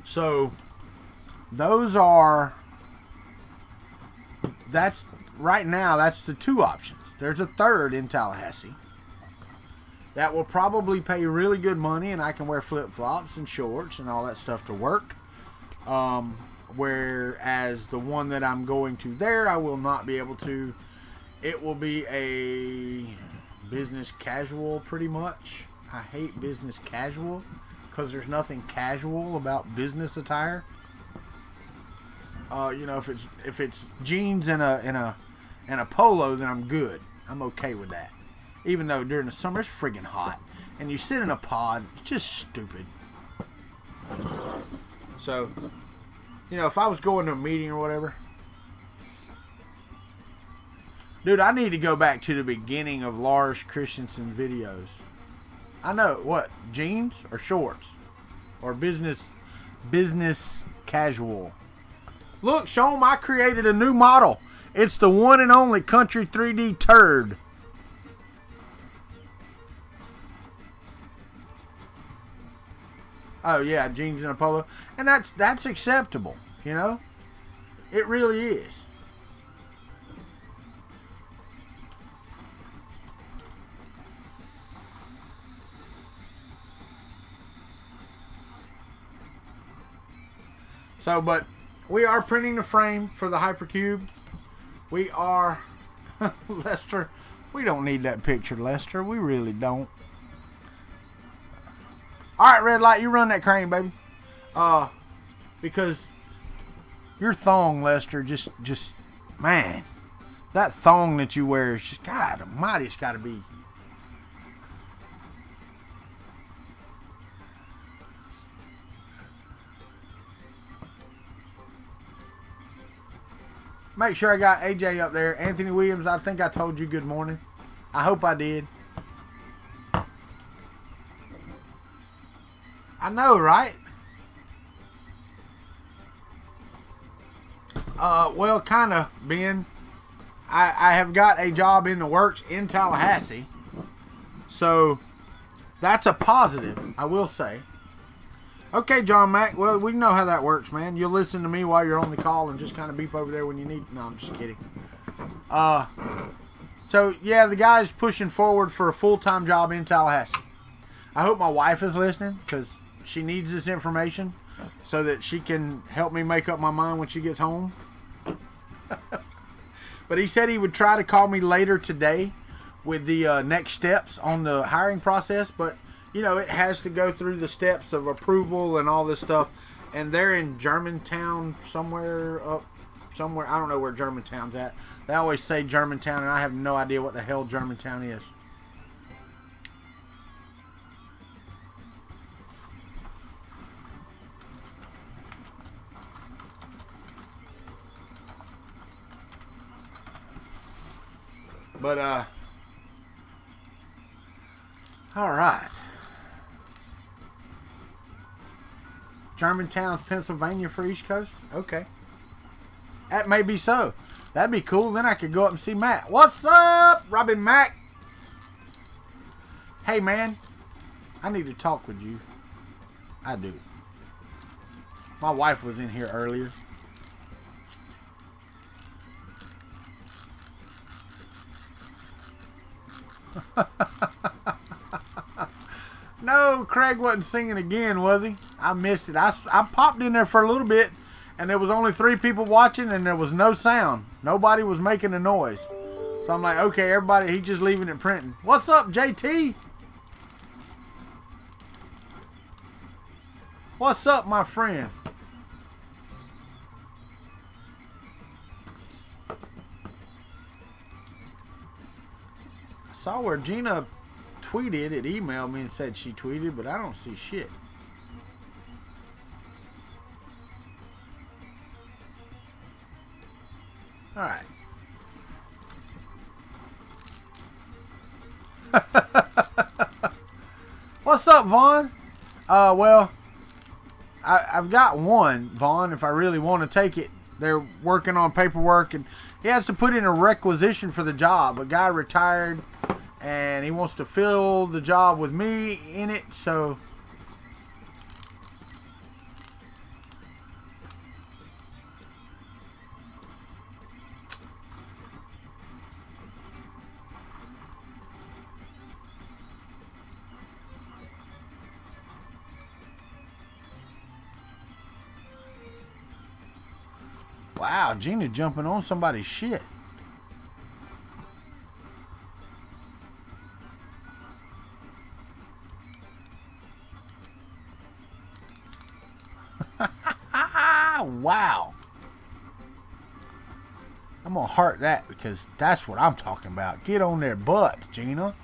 So those are, that's right now, that's the two options. There's a third in Tallahassee that will probably pay really good money, and I can wear flip-flops and shorts and all that stuff to work. Whereas the one that I'm going to there, I will not be able to. It will be a business casual, pretty much. I hate business casual because there's nothing casual about business attire. You know, if it's jeans and a polo, then I'm good. I'm okay with that. Even though during the summer it's friggin' hot, and you sit in a pod, it's just stupid. So, you know, if I was going to a meeting or whatever, dude, I need to go back to the beginning of Lars Christensen videos. I know, what, jeans or shorts? Or business casual. Look, show 'em I created a new model. It's the one and only Kuntry 3D Turd. Oh yeah, jeans and a polo. And that's acceptable, you know? It really is. So, but we are printing the frame for the Hypercube. We are, Lester, we don't need that picture, Lester. We really don't. Alright, red light, you run that crane, baby. Because your thong, Lester, just, man, that thong that you wear is just, God almighty, it's got to be. Make sure I got AJ up there. Anthony Williams, I think I told you good morning. I hope I did. I know, right? Well, kind of, Ben. I have got a job in the works in Tallahassee. So, that's a positive, I will say. Okay, John Mack. Well, we know how that works, man. You'll listen to me while you're on the call and just kind of beep over there when you need. No, I'm just kidding. So, yeah, the guy's pushing forward for a full-time job in Tallahassee. I hope my wife is listening because she needs this information so that she can help me make up my mind when she gets home. But he said he would try to call me later today with the next steps on the hiring process, but you know, it has to go through the steps of approval and all this stuff. And they're in Germantown somewhere up somewhere. I don't know where Germantown's at. They always say Germantown, and I have no idea what the hell Germantown is. But, all right. Germantown, Pennsylvania for East Coast? Okay. That may be so. That'd be cool. Then I could go up and see Matt. What's up, Robin Mack? Hey, man. I need to talk with you. I do. My wife was in here earlier. No, Craig wasn't singing again, was he? I missed it. I popped in there for a little bit, and there was only 3 people watching, and there was no sound. Nobody was making a noise. So I'm like, okay, everybody, he's just leaving it printing. What's up, JT? What's up, my friend? I saw where Gina tweeted. It emailed me and said she tweeted, but I don't see shit. All right. What's up, Vaughn? Well, I've got one, Vaughn, if I really want to take it they're working on paperwork, and he has to put in a requisition for the job. A guy retired, and he wants to fill the job with me in it, so... Wow, Gina jumping on somebody's shit. Wow. I'm gonna heart that because that's what I'm talking about. Get on their butt, Gina.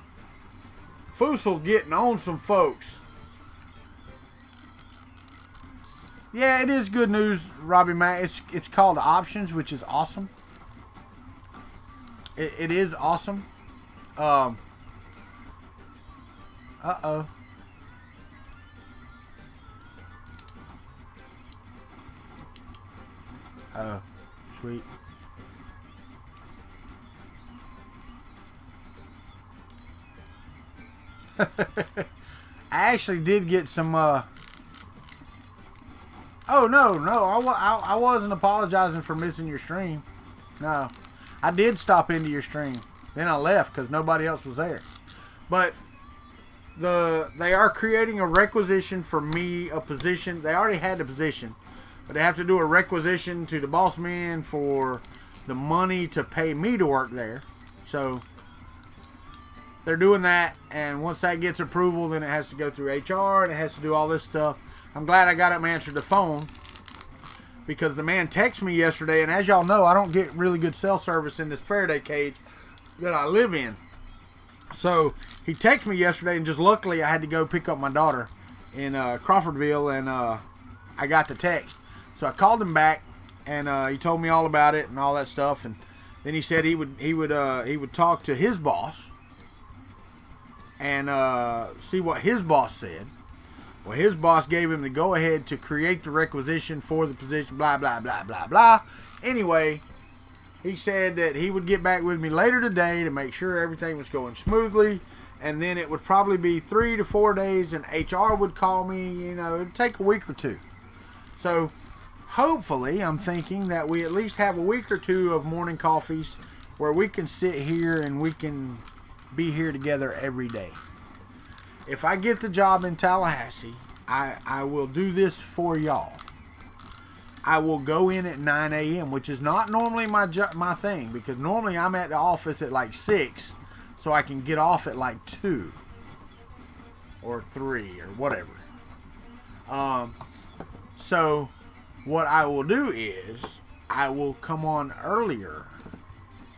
Fussel getting on some folks. Yeah, it is good news, Robbie Mac. It's called Options, which is awesome. It is awesome. Uh-oh. Oh, sweet. I actually did get some, Oh, no. I wasn't apologizing for missing your stream. No. I did stop into your stream. Then I left because nobody else was there. But they are creating a requisition for me, a position. They already had the position. But they have to do a requisition to the boss man for the money to pay me to work there. So they're doing that. And once that gets approval, then it has to go through HR. And it has to do all this stuff. I'm glad I got him answered the phone, because the man texted me yesterday, and as y'all know, I don't get really good cell service in this Faraday cage that I live in. So he texted me yesterday, and just luckily I had to go pick up my daughter in Crawfordville, and I got the text. So I called him back, and he told me all about it and all that stuff, and then he said he would talk to his boss and see what his boss said. Well, his boss gave him the go-ahead to create the requisition for the position, blah, blah, blah, blah, blah. Anyway, he said that he would get back with me later today to make sure everything was going smoothly, and then it would probably be 3 to 4 days, and HR would call me. You know, it would take a week or two. So, hopefully, I'm thinking that we at least have a week or two of morning coffees where we can sit here and we can be here together every day. If I get the job in Tallahassee, I will do this for y'all. I will go in at 9 a.m., which is not normally my thing, because normally I'm at the office at like 6, so I can get off at like 2 or 3 or whatever. So what I will do is I will come on earlier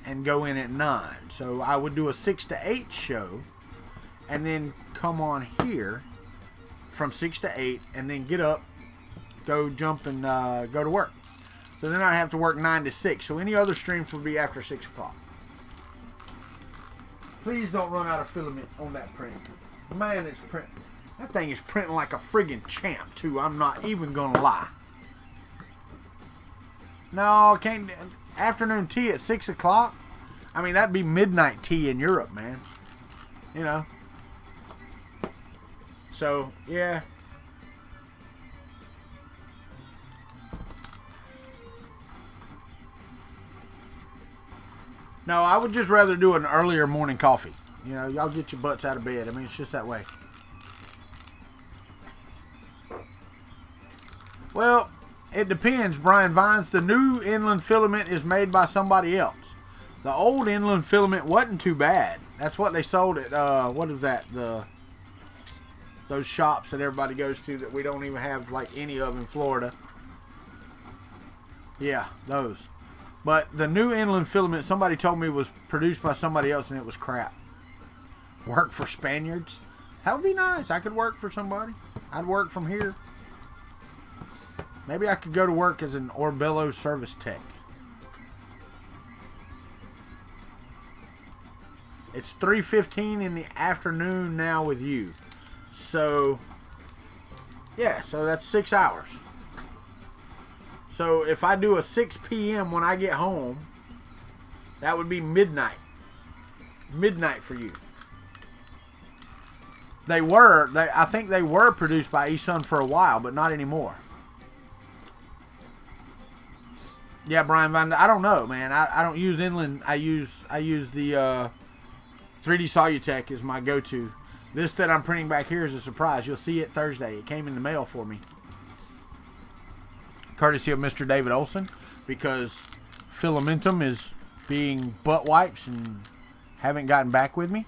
and go in at 9. So I would do a 6 to 8 show, and then come on here from 6 to 8, and then get up, go jump, and go to work. So then I have to work 9 to 6. So any other streams will be after 6 o'clock. Please don't run out of filament on that print. Man, it's printing. That thing is printing like a friggin' champ, too. I'm not even gonna lie. No, can't. Afternoon tea at 6 o'clock? I mean, that'd be midnight tea in Europe, man. You know. So, yeah. No, I would just rather do an earlier morning coffee. You know, y'all get your butts out of bed. I mean, it's just that way. Well, it depends, Brian Vines. The new inland filament is made by somebody else. The old inland filament wasn't too bad. That's what they sold at, what is that? Those shops that everybody goes to that we don't even have like any of in Florida. Yeah, those. But the new inland filament, somebody told me, was produced by somebody else, and it was crap. Work for Spaniards? That would be nice. I could work for somebody. I'd work from here. Maybe I could go to work as an Orbello service tech. It's 3:15 in the afternoon now with you. So, yeah, so that's 6 hours. So if I do a 6 p.m. when I get home, that would be midnight. Midnight for you. I think they were produced by eSun for a while, but not anymore. Yeah, Brian Van, I don't know, man. I don't use Inland. I use the 3D Solutech is my go-to. This that I'm printing back here is a surprise. You'll see it Thursday. It came in the mail for me. Courtesy of Mr. David Olson, because Filamentum is being butt wipes and haven't gotten back with me.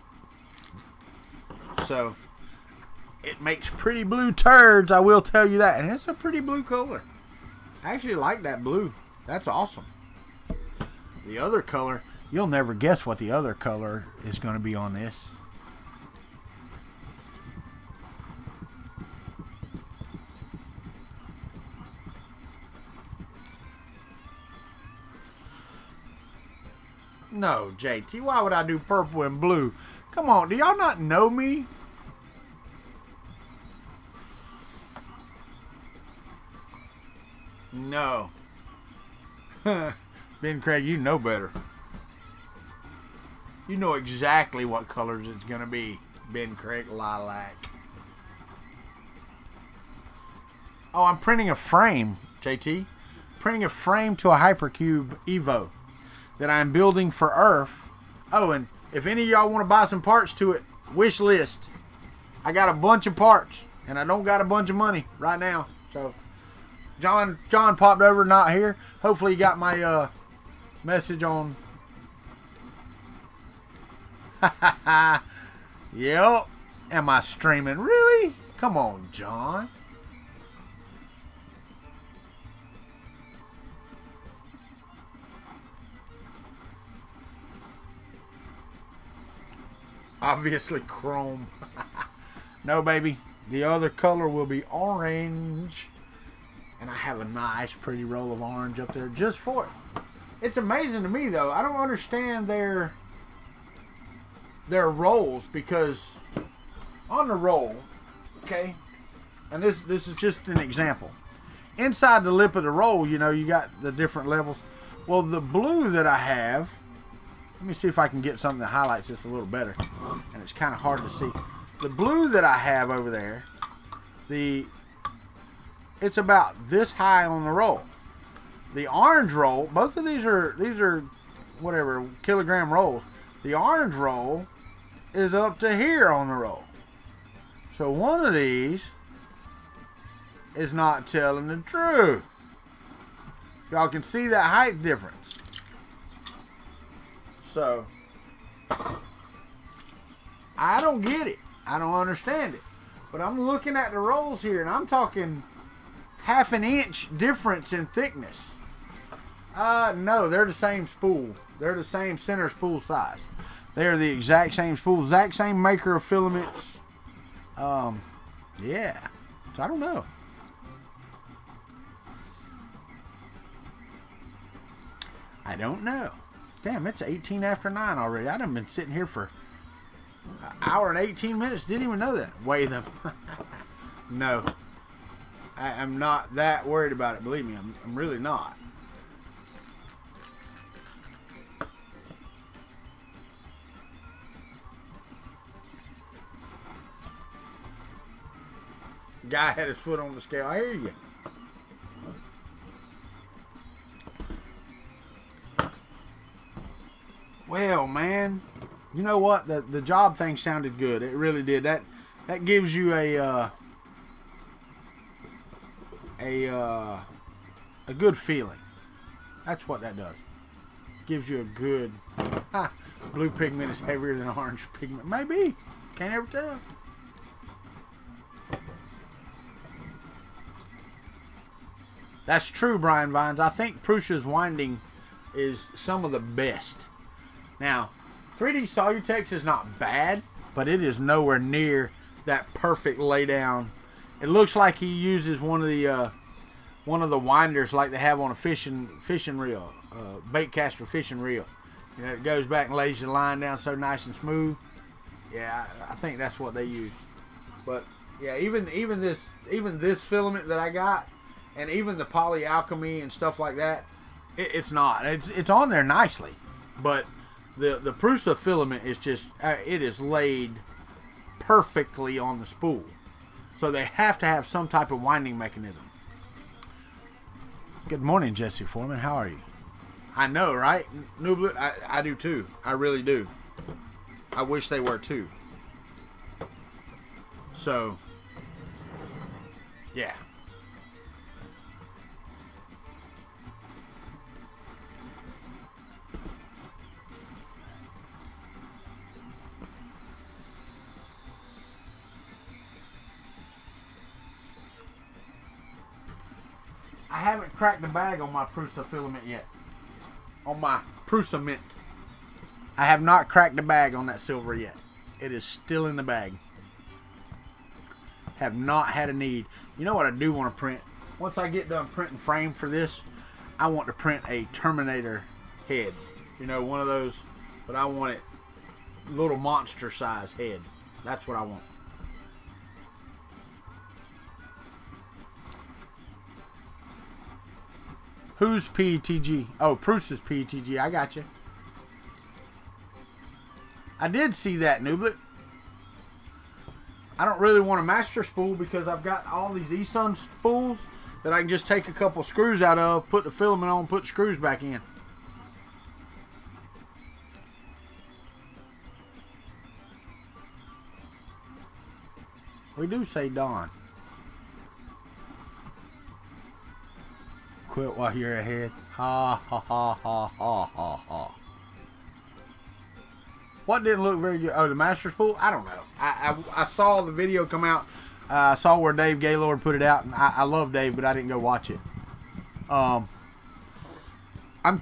So it makes pretty blue turds, I will tell you that. And it's a pretty blue color. I actually like that blue. That's awesome. The other color, you'll never guess what the other color is going to be on this. No, JT, why would I do purple and blue? Come on, do y'all not know me? No. Ben Craig, you know better. You know exactly what colors it's going to be. Ben Craig, lilac. Oh, I'm printing a frame, JT. Printing a frame to a Hypercube Evo that I'm building for Earth. Oh, and if any of y'all want to buy some parts to it, wish list. I got a bunch of parts, and I don't got a bunch of money right now. So, John popped over, not here. Hopefully, you got my message on. Yep. Am I streaming? Really? Come on, John. Obviously chrome. No, baby. The other color will be orange. And I have a nice, pretty roll of orange up there just for it. It's amazing to me, though. I don't understand their rolls, because on the roll, okay, and this is just an example. Inside the lip of the roll, you know, you got the different levels. Well, the blue that I have, let me see if I can get something that highlights this a little better. And it's kind of hard to see. The blue that I have over there, it's about this high on the roll. The orange roll, both of these are whatever, kilogram rolls. The orange roll is up to here on the roll. So one of these is not telling the truth. Y'all can see that height difference. So, I don't get it. I don't understand it. But I'm looking at the rolls here, and I'm talking half an inch difference in thickness. No, they're the same spool. They're the same center spool size. They're the exact same spool, exact same maker of filaments. Yeah. So I don't know. I don't know. Damn, it's 18 after 9 already. I done been sitting here for an hour and 18 minutes. Didn't even know that. Weigh them. No. I am not that worried about it. Believe me, I'm really not. Guy had his foot on the scale. I hear you. Well, man, you know what? The job thing sounded good. It really did. That gives you a good feeling. That's what that does. Gives you a good. Blue pigment is heavier than orange pigment. Maybe. Can't ever tell. That's true, Brian Vines. I think Prussia's winding is some of the best. Now, 3D Solutex is not bad, but it is nowhere near that perfect laydown. It looks like he uses one of the winders like they have on a fishing reel, bait caster fishing reel. You know, it goes back and lays the line down so nice and smooth. Yeah, I think that's what they use. But yeah, even this filament that I got and even the polyalchemy and stuff like that, it's not. It's on there nicely, but the Prusa filament is just it is laid perfectly on the spool, so they have to have some type of winding mechanism. Good morning, Jesse Foreman. How are you? I know, right? Nublet, I do too. I really do. I wish they were too. So, yeah. I haven't cracked the bag on my Prusa filament yet. On my Prusa mint. I have not cracked the bag on that silver yet. It is still in the bag. Have not had a need. You know what I do want to print? Once I get done printing frame for this, I want to print a Terminator head. You know, one of those, but I want it little monster size head. That's what I want. Who's PETG? Oh, Prusa's PETG. I got you. I did see that, Nublet. I don't really want a master spool because I've got all these eSun spools that I can just take a couple screws out of, put the filament on, put screws back in. We do say Dawn. Quit while you're ahead. Ha ha ha ha ha ha ha. What didn't look very good? Oh, the master spool? I don't know. I saw the video come out. I saw where Dave Gaylord put it out, and I love Dave, but I didn't go watch it. I'm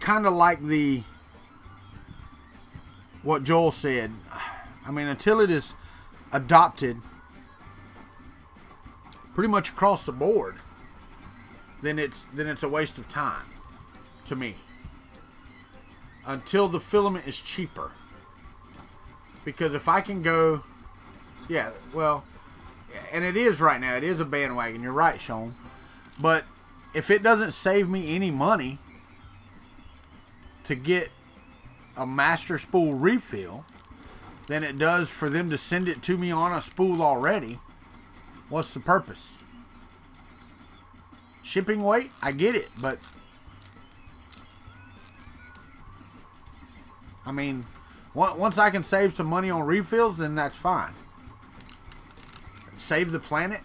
kind of like what Joel said. I mean, until it is adopted pretty much across the board, then it's a waste of time to me. Until the filament is cheaper. Because if I can go, yeah, well, and it is right now. It is a bandwagon. You're right, Sean. But if it doesn't save me any money to get a master spool refill than it does for them to send it to me on a spool already, what's the purpose? Shipping weight? I get it, but I mean, once I can save some money on refills, then that's fine. Save the planet?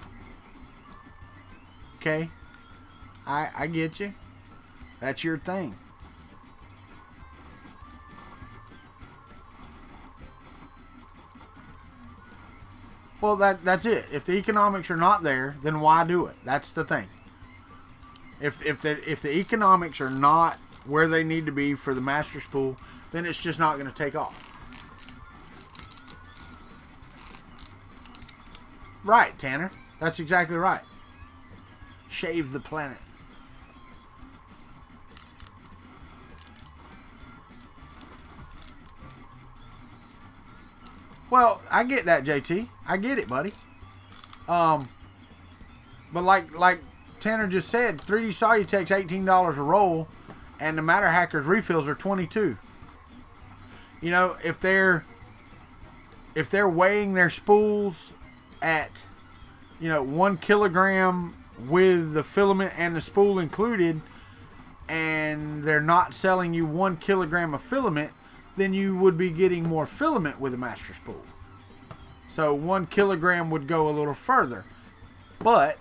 Okay. I get you. That's your thing. Well, that's it. If the economics are not there, then why do it? That's the thing. If the economics are not where they need to be for the master spool, then it's just not going to take off. Right, Tanner. That's exactly right. Shave the planet. Well, I get that, JT. I get it, buddy. But like Tanner just said, 3D Solutex $18 a roll, and the Matter Hackers refills are $22. You know, if they're weighing their spools at, you know, 1 kilogram with the filament and the spool included, and they're not selling you 1 kilogram of filament, then you would be getting more filament with a master spool. So 1 kilogram would go a little further. But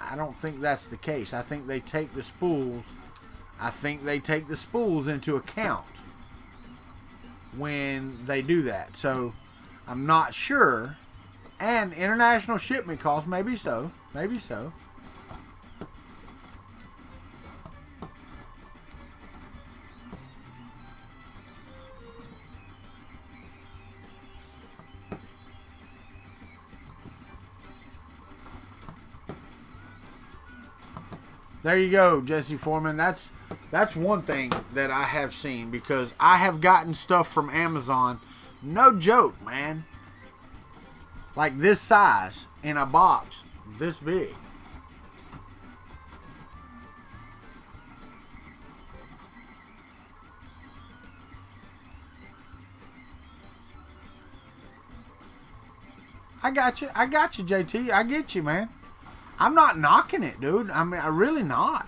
I don't think that's the case. I think they take the spools. Into account when they do that. So I'm not sure. And international shipment costs, maybe so. Maybe so. There you go, Jesse Foreman. That's one thing that I have seen, because I have gotten stuff from Amazon, no joke, man, like this size in a box this big. I got you, JT. I get you, man. I'm not knocking it, dude. I mean, I really not.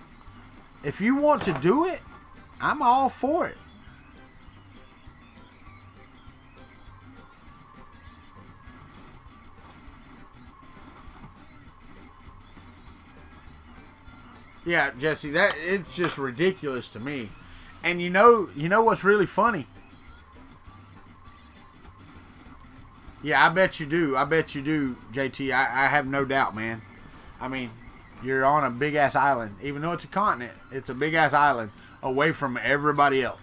If you want to do it, I'm all for it. Yeah, Jesse, that it's just ridiculous to me. And you know what's really funny? Yeah, I bet you do. I bet you do, JT. I have no doubt, man. I mean, you're on a big-ass island. Even though it's a continent, it's a big-ass island away from everybody else.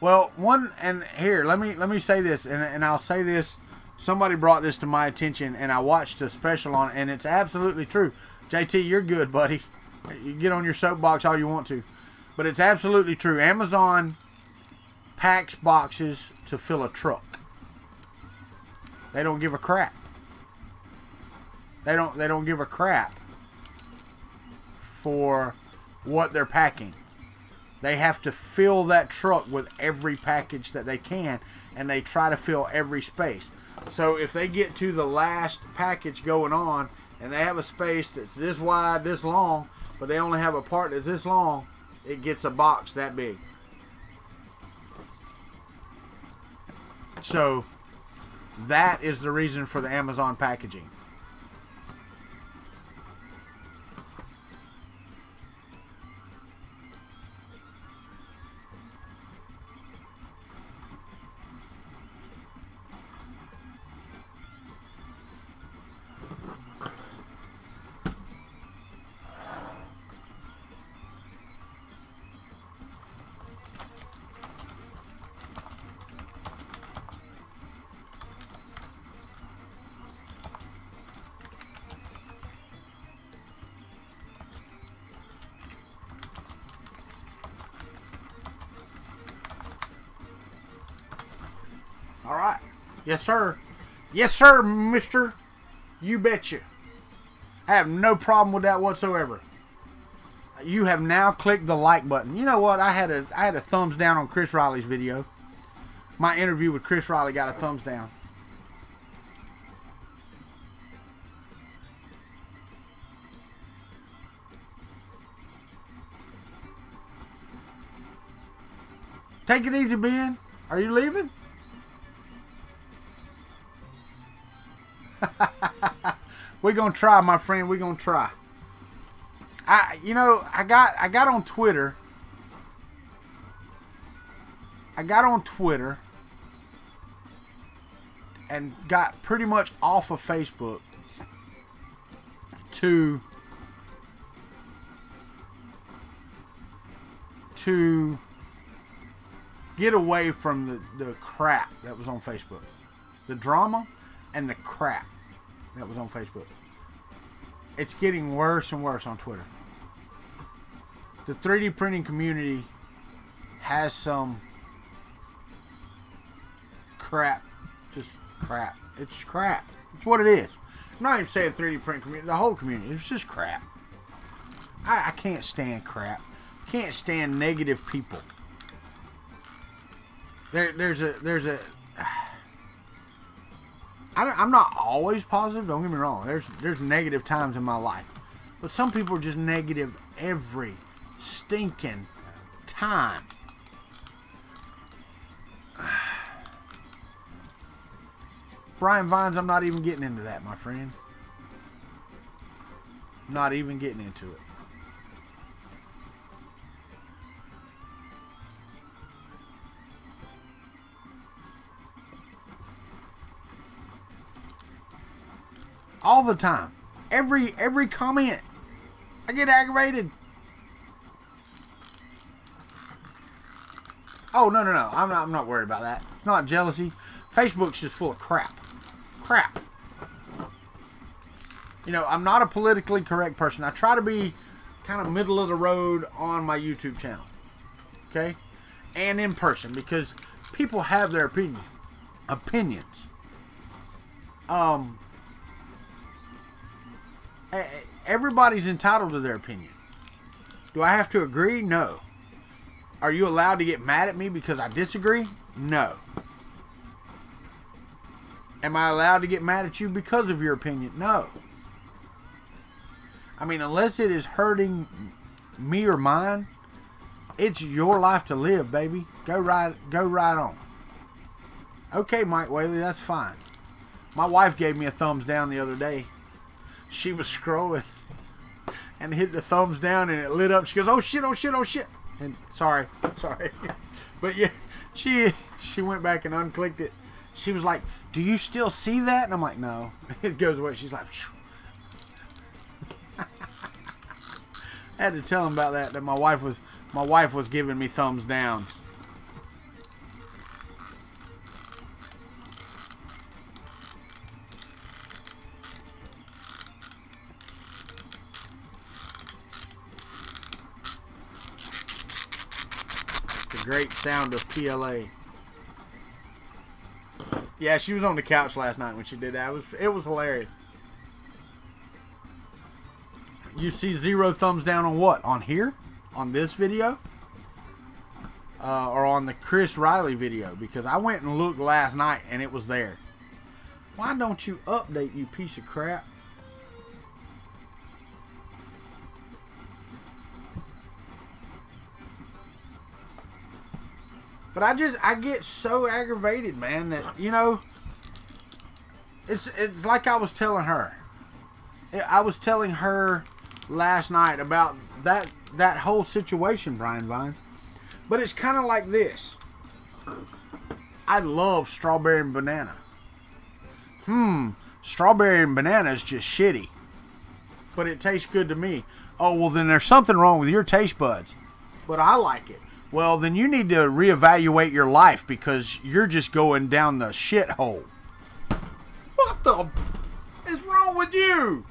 Well, let me say this, and I'll say this. Somebody brought this to my attention, and I watched a special on it, and it's absolutely true. JT, you're good, buddy. You get on your soapbox all you want to, but it's absolutely true. Amazon packs boxes to fill a truck. They don't give a crap. They don't give a crap for what they're packing. They have to fill that truck with every package that they can, and they try to fill every space. So if they get to the last package going on, and they have a space that's this wide, this long, but they only have a part that's this long, it gets a box that big. So that is the reason for the Amazon packaging. All right. Yes, sir. Yes, sir, mister. You betcha. I have no problem with that whatsoever. You have now clicked the like button. You know what? I had a thumbs down on Chris Riley's video. My interview with Chris Riley got a thumbs down. Take it easy, Ben. Are you leaving? We're gonna try, my friend. We're gonna try. I got on Twitter. I got on Twitter and got pretty much off of Facebook to get away from the crap that was on Facebook. The drama and the crap that was on Facebook. It's getting worse and worse on Twitter. The 3D printing community has some crap. Just crap. It's crap. It's what it is. I'm not even saying 3D print community. The whole community. It's just crap. I can't stand crap. Can't stand negative people. I'm not always positive, don't get me wrong. There's negative times in my life. But some people are just negative every stinking time. Brian Vines, I'm not even getting into that, my friend. Not even getting into it. All the time. Every comment. I get aggravated. Oh, no. I'm not worried about that. It's not jealousy. Facebook's just full of crap. Crap. You know, I'm not a politically correct person. I try to be kind of middle of the road on my YouTube channel. Okay? And in person, because people have their opinions. everybody's entitled to their opinion. Do I have to agree? No. Are you allowed to get mad at me because I disagree? No. Am I allowed to get mad at you because of your opinion? No. I mean, unless it is hurting me or mine, it's your life to live, baby. Go right on. Okay, Mike Whaley, that's fine. My wife gave me a thumbs down the other day. She was scrolling and hit the thumbs down and it lit up. She goes, oh shit, oh shit, oh shit. And sorry. But yeah, she went back and unclicked it. She was like, do you still see that? And I'm like, no. It goes away. She's like, phew. I had to tell him about that my wife was giving me thumbs down. The great sound of PLA. Yeah, she was on the couch last night when she did that. It was hilarious. You see 0 thumbs down on what? On here? On this video? Or on the Chris Riley video? Because I went and looked last night and it was there. Why don't you update, you piece of crap? But I get so aggravated, man, that, you know, it's like I was telling her. I was telling her last night about that whole situation, Brian Vine. But it's kind of like this. I love strawberry and banana. Strawberry and banana is just shitty. But it tastes good to me. Oh, well, then there's something wrong with your taste buds. But I like it. Well, then you need to reevaluate your life because you're just going down the shithole. What the is wrong with you?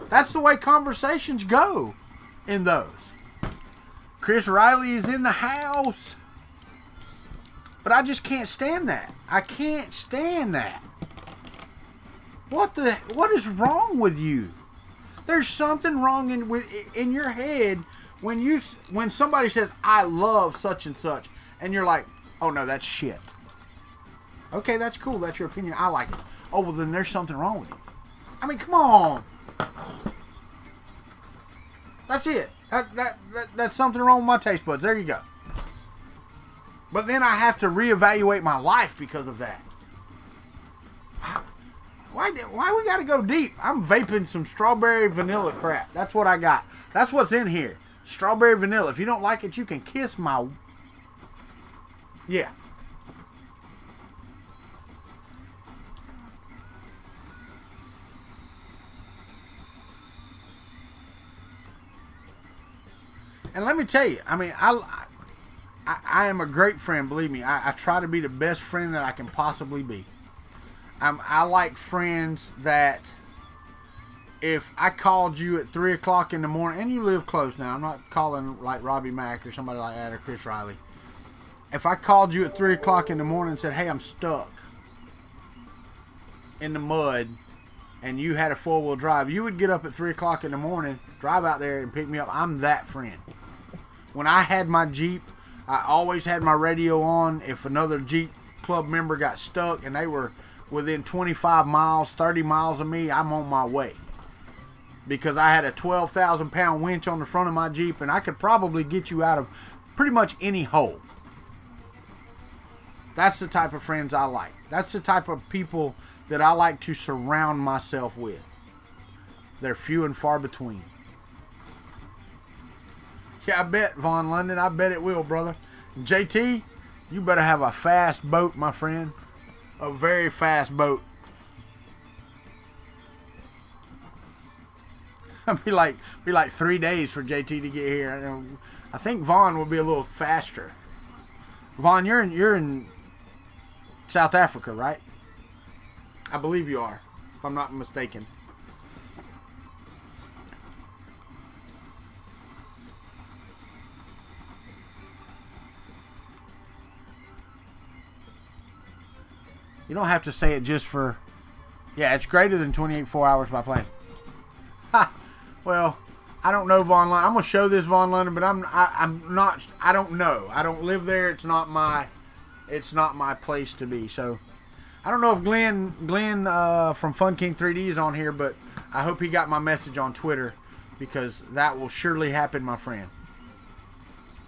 That's the way conversations go in those. Chris Riley is in the house. But I just can't stand that. I can't stand that. What is wrong with you? There's something wrong in your head when somebody says, I love such and such, and you're like, oh no, that's shit. Okay, that's cool. That's your opinion. I like it. Oh, well, then there's something wrong with you. I mean, come on. That's it. That's something wrong with my taste buds. There you go. But then I have to reevaluate my life because of that. Why we got to go deep? I'm vaping some strawberry vanilla crap. That's what I got. That's what's in here. Strawberry vanilla. If you don't like it, you can kiss my... Yeah. And let me tell you, I mean, I am a great friend, believe me. I try to be the best friend that I can possibly be. I like friends that if I called you at 3 o'clock in the morning, and you live close now, I'm not calling like Robbie Mack or somebody like that or Chris Riley. If I called you at 3 o'clock in the morning and said, hey, I'm stuck in the mud, and you had a 4-wheel drive, you would get up at 3 o'clock in the morning, drive out there and pick me up. I'm that friend. When I had my Jeep, I always had my radio on. If another Jeep club member got stuck and they were within 25 miles, 30 miles of me, I'm on my way. Because I had a 12,000 pound winch on the front of my Jeep and I could probably get you out of pretty much any hole. That's the type of friends I like. That's the type of people that I like to surround myself with. They're few and far between. Yeah, I bet, Vaughn London. I bet it will, brother. JT, you better have a fast boat, my friend. A very fast boat. It'd be like 3 days for JT to get here. I think Vaughn will be a little faster. Vaughn, you're in South Africa, right? I believe you are, if I'm not mistaken. You don't have to say it just for... Yeah, it's greater than 28 4 hours by plane. Well, I don't know Von London. I'm gonna show this Von London, but I'm not. I don't know. I don't live there. It's not my place to be. So I don't know if Glenn from Fun King 3D is on here, but I hope he got my message on Twitter, because that will surely happen, my friend.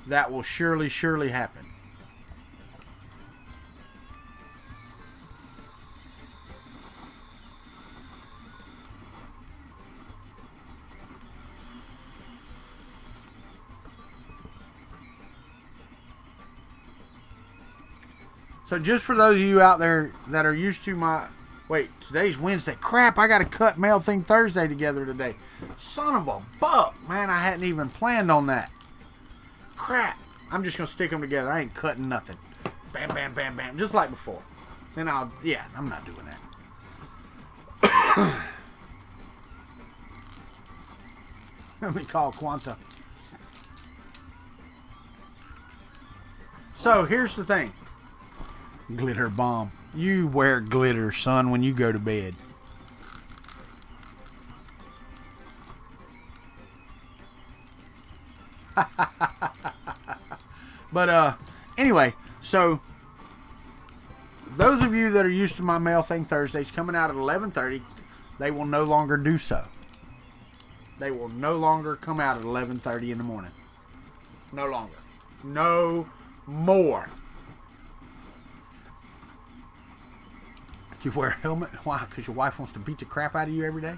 That will surely happen. So just for those of you out there that are used to my... Wait, today's Wednesday. Crap, I got to cut Mail Thing Thursday together today. Son of a buck. Man, I hadn't even planned on that. Crap. I'm just going to stick them together. I ain't cutting nothing. Bam, bam, bam, bam. Just like before. Then yeah, I'm not doing that. Let me call Quanta. So, here's the thing. Glitter bomb. You wear glitter, son, when you go to bed. But anyway, so those of you that are used to my Mail Thing Thursdays coming out at 11:30, they will no longer do so. They will no longer come out at 11:30 in the morning. No longer. No more. You wear a helmet? Why? Because your wife wants to beat the crap out of you every day?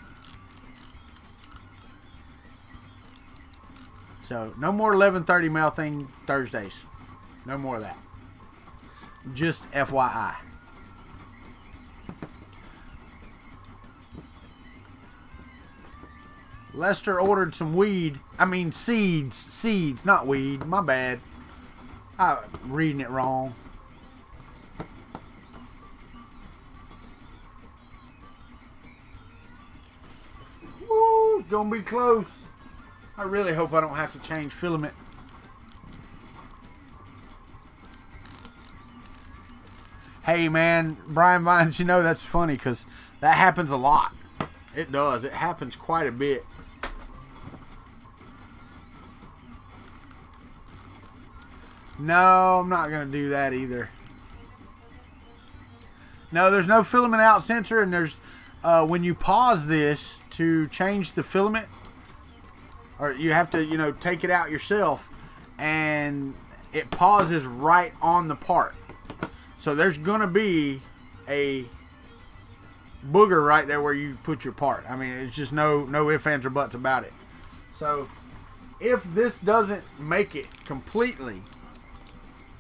So, no more 11:30 Mail Thing Thursdays. No more of that. Just FYI. Lester ordered some seeds. Seeds, not weed. My bad. I'm reading it wrong. Woo, gonna be close. I really hope I don't have to change filament. Hey man, Brian Vines, you know that's funny because that happens a lot. It does. It happens quite a bit. No, I'm not going to do that either. No, there's no filament out sensor, and there's when you pause this to change the filament, or you have to, you know, take it out yourself, and it pauses right on the part. So there's going to be a booger right there where you put your part. I mean, it's just no ifs, ands, or buts about it. So if this doesn't make it completely,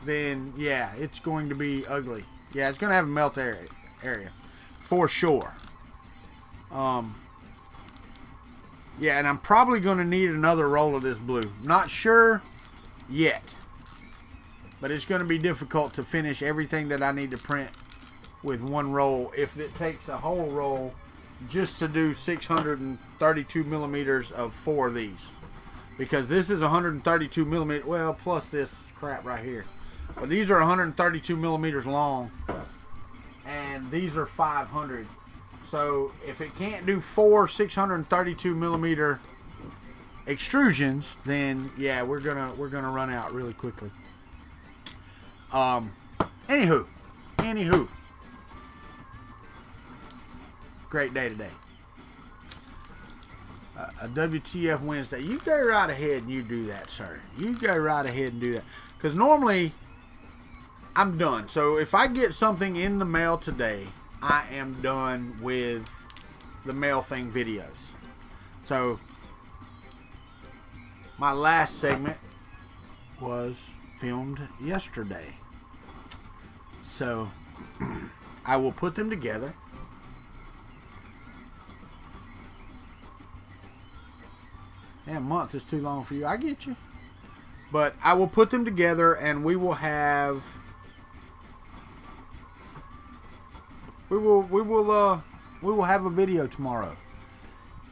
then yeah, it's going to be ugly. Yeah, it's going to have a melt area for sure. Yeah, and I'm probably going to need another roll of this blue. Not sure yet, but it's going to be difficult to finish everything that I need to print with one roll if it takes a whole roll just to do 632 millimeters of 4 of these, because this is 132 millimeter, well, plus this crap right here, but these are 132 millimeters long and these are 500. So if it can't do 4 632 millimeter extrusions, then yeah, we're gonna run out really quickly. Anywho, great day today. A WTF Wednesday. You go right ahead and you do that, sir. You go right ahead and do that. Because normally, I'm done. So if I get something in the mail today, I am done with the Mail Thing videos. So, my last segment was filmed yesterday. So, I will put them together. Yeah, a month is too long for you. I get you. But I will put them together and we will have... We will have a video tomorrow.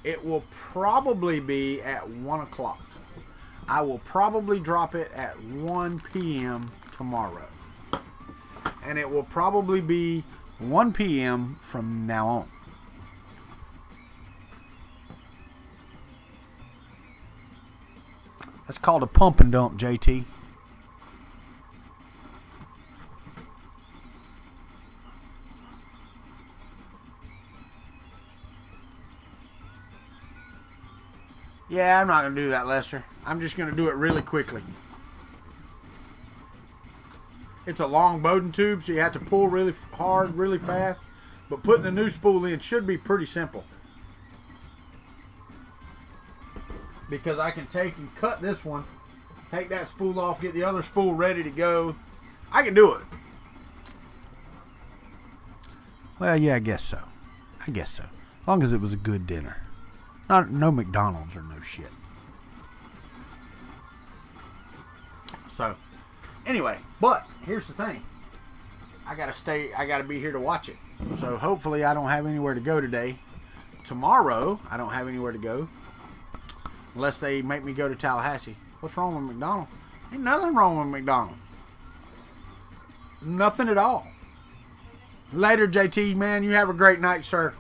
It will probably be at 1 o'clock. I will probably drop it at 1 p.m. tomorrow. And it will probably be 1 p.m. from now on. That's called a pump and dump, JT. Yeah, I'm not going to do that, Lester. I'm just going to do it really quickly. It's a long Bowden tube, so you have to pull really hard, really fast. But putting a new spool in should be pretty simple. Because I can take and cut this one, take that spool off, get the other spool ready to go. I can do it. Well, yeah, I guess so. I guess so. As long as it was a good dinner. No McDonald's or no shit. So, anyway, but here's the thing. I gotta be here to watch it. So hopefully I don't have anywhere to go today. Tomorrow, I don't have anywhere to go. Unless they make me go to Tallahassee. What's wrong with McDonald's? Ain't nothing wrong with McDonald's. Nothing at all. Later, JT, man. You have a great night, sir.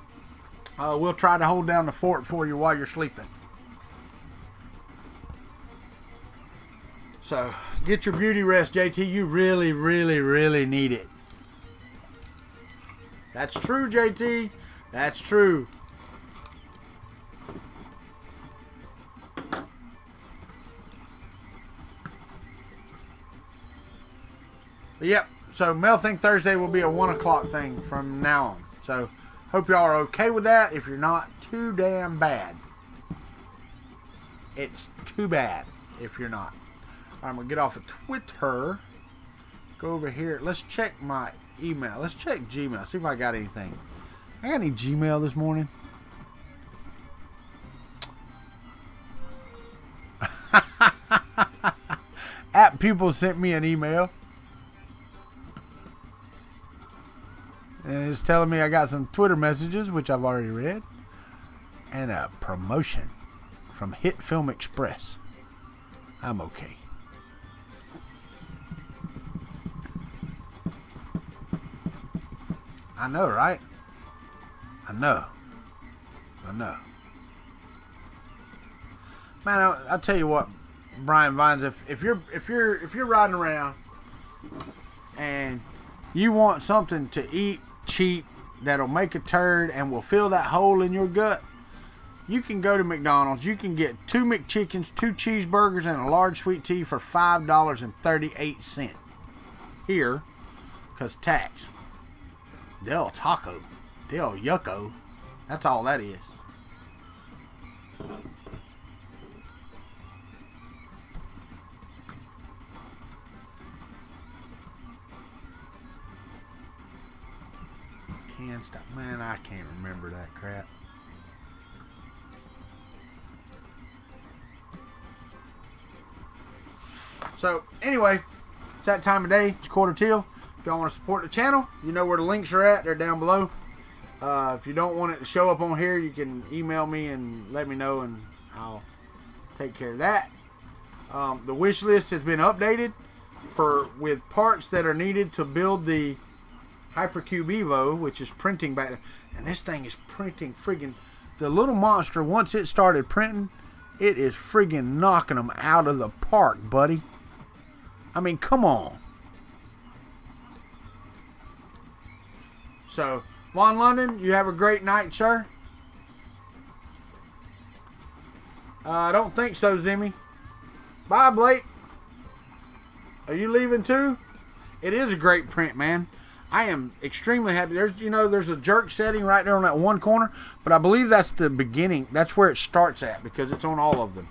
We'll try to hold down the fort for you while you're sleeping. So, get your beauty rest, JT. You really, really, really need it. That's true, JT. That's true. But yep. So, Mail Thing Thursday will be a 1 o'clock thing from now on. So, hope y'all are okay with that. If you're not, too damn bad. It's too bad if you're not. I'm going to get off of Twitter. Go over here. Let's check my email. Let's check Gmail. See if I got anything. I got any Gmail this morning? App people sent me an email. And it's telling me I got some Twitter messages, which I've already read. And a promotion from Hit Film Express. I'm okay. I know, right? I know. Man, I'll tell you what, Brian Vines, if you're riding around and you want something to eat cheap that'll make a turd and will fill that hole in your gut, you can go to McDonald's. You can get 2 McChickens, 2 cheeseburgers, and a large sweet tea for $5.38 here, because tax. Del Taco. Del Yucco. That's all that is. Can't stop. Man, I can't remember that crap. So, anyway, it's that time of day. It's quarter till. If y'all want to support the channel, you know where the links are at. They're down below. If you don't want it to show up on here, you can email me and let me know, and I'll take care of that. The wish list has been updated with parts that are needed to build the Hypercube Evo, which is printing back there. And this thing is printing friggin'. The little monster, once it started printing, it is friggin' knocking them out of the park, buddy. I mean, come on. So, Von London, you have a great night, sir. I don't think so, Zimmy. Bye, Blake. Are you leaving too? It is a great print, man. I am extremely happy. There's a jerk setting right there on that one corner, but I believe that's the beginning. That's where it starts at, because it's on all of them.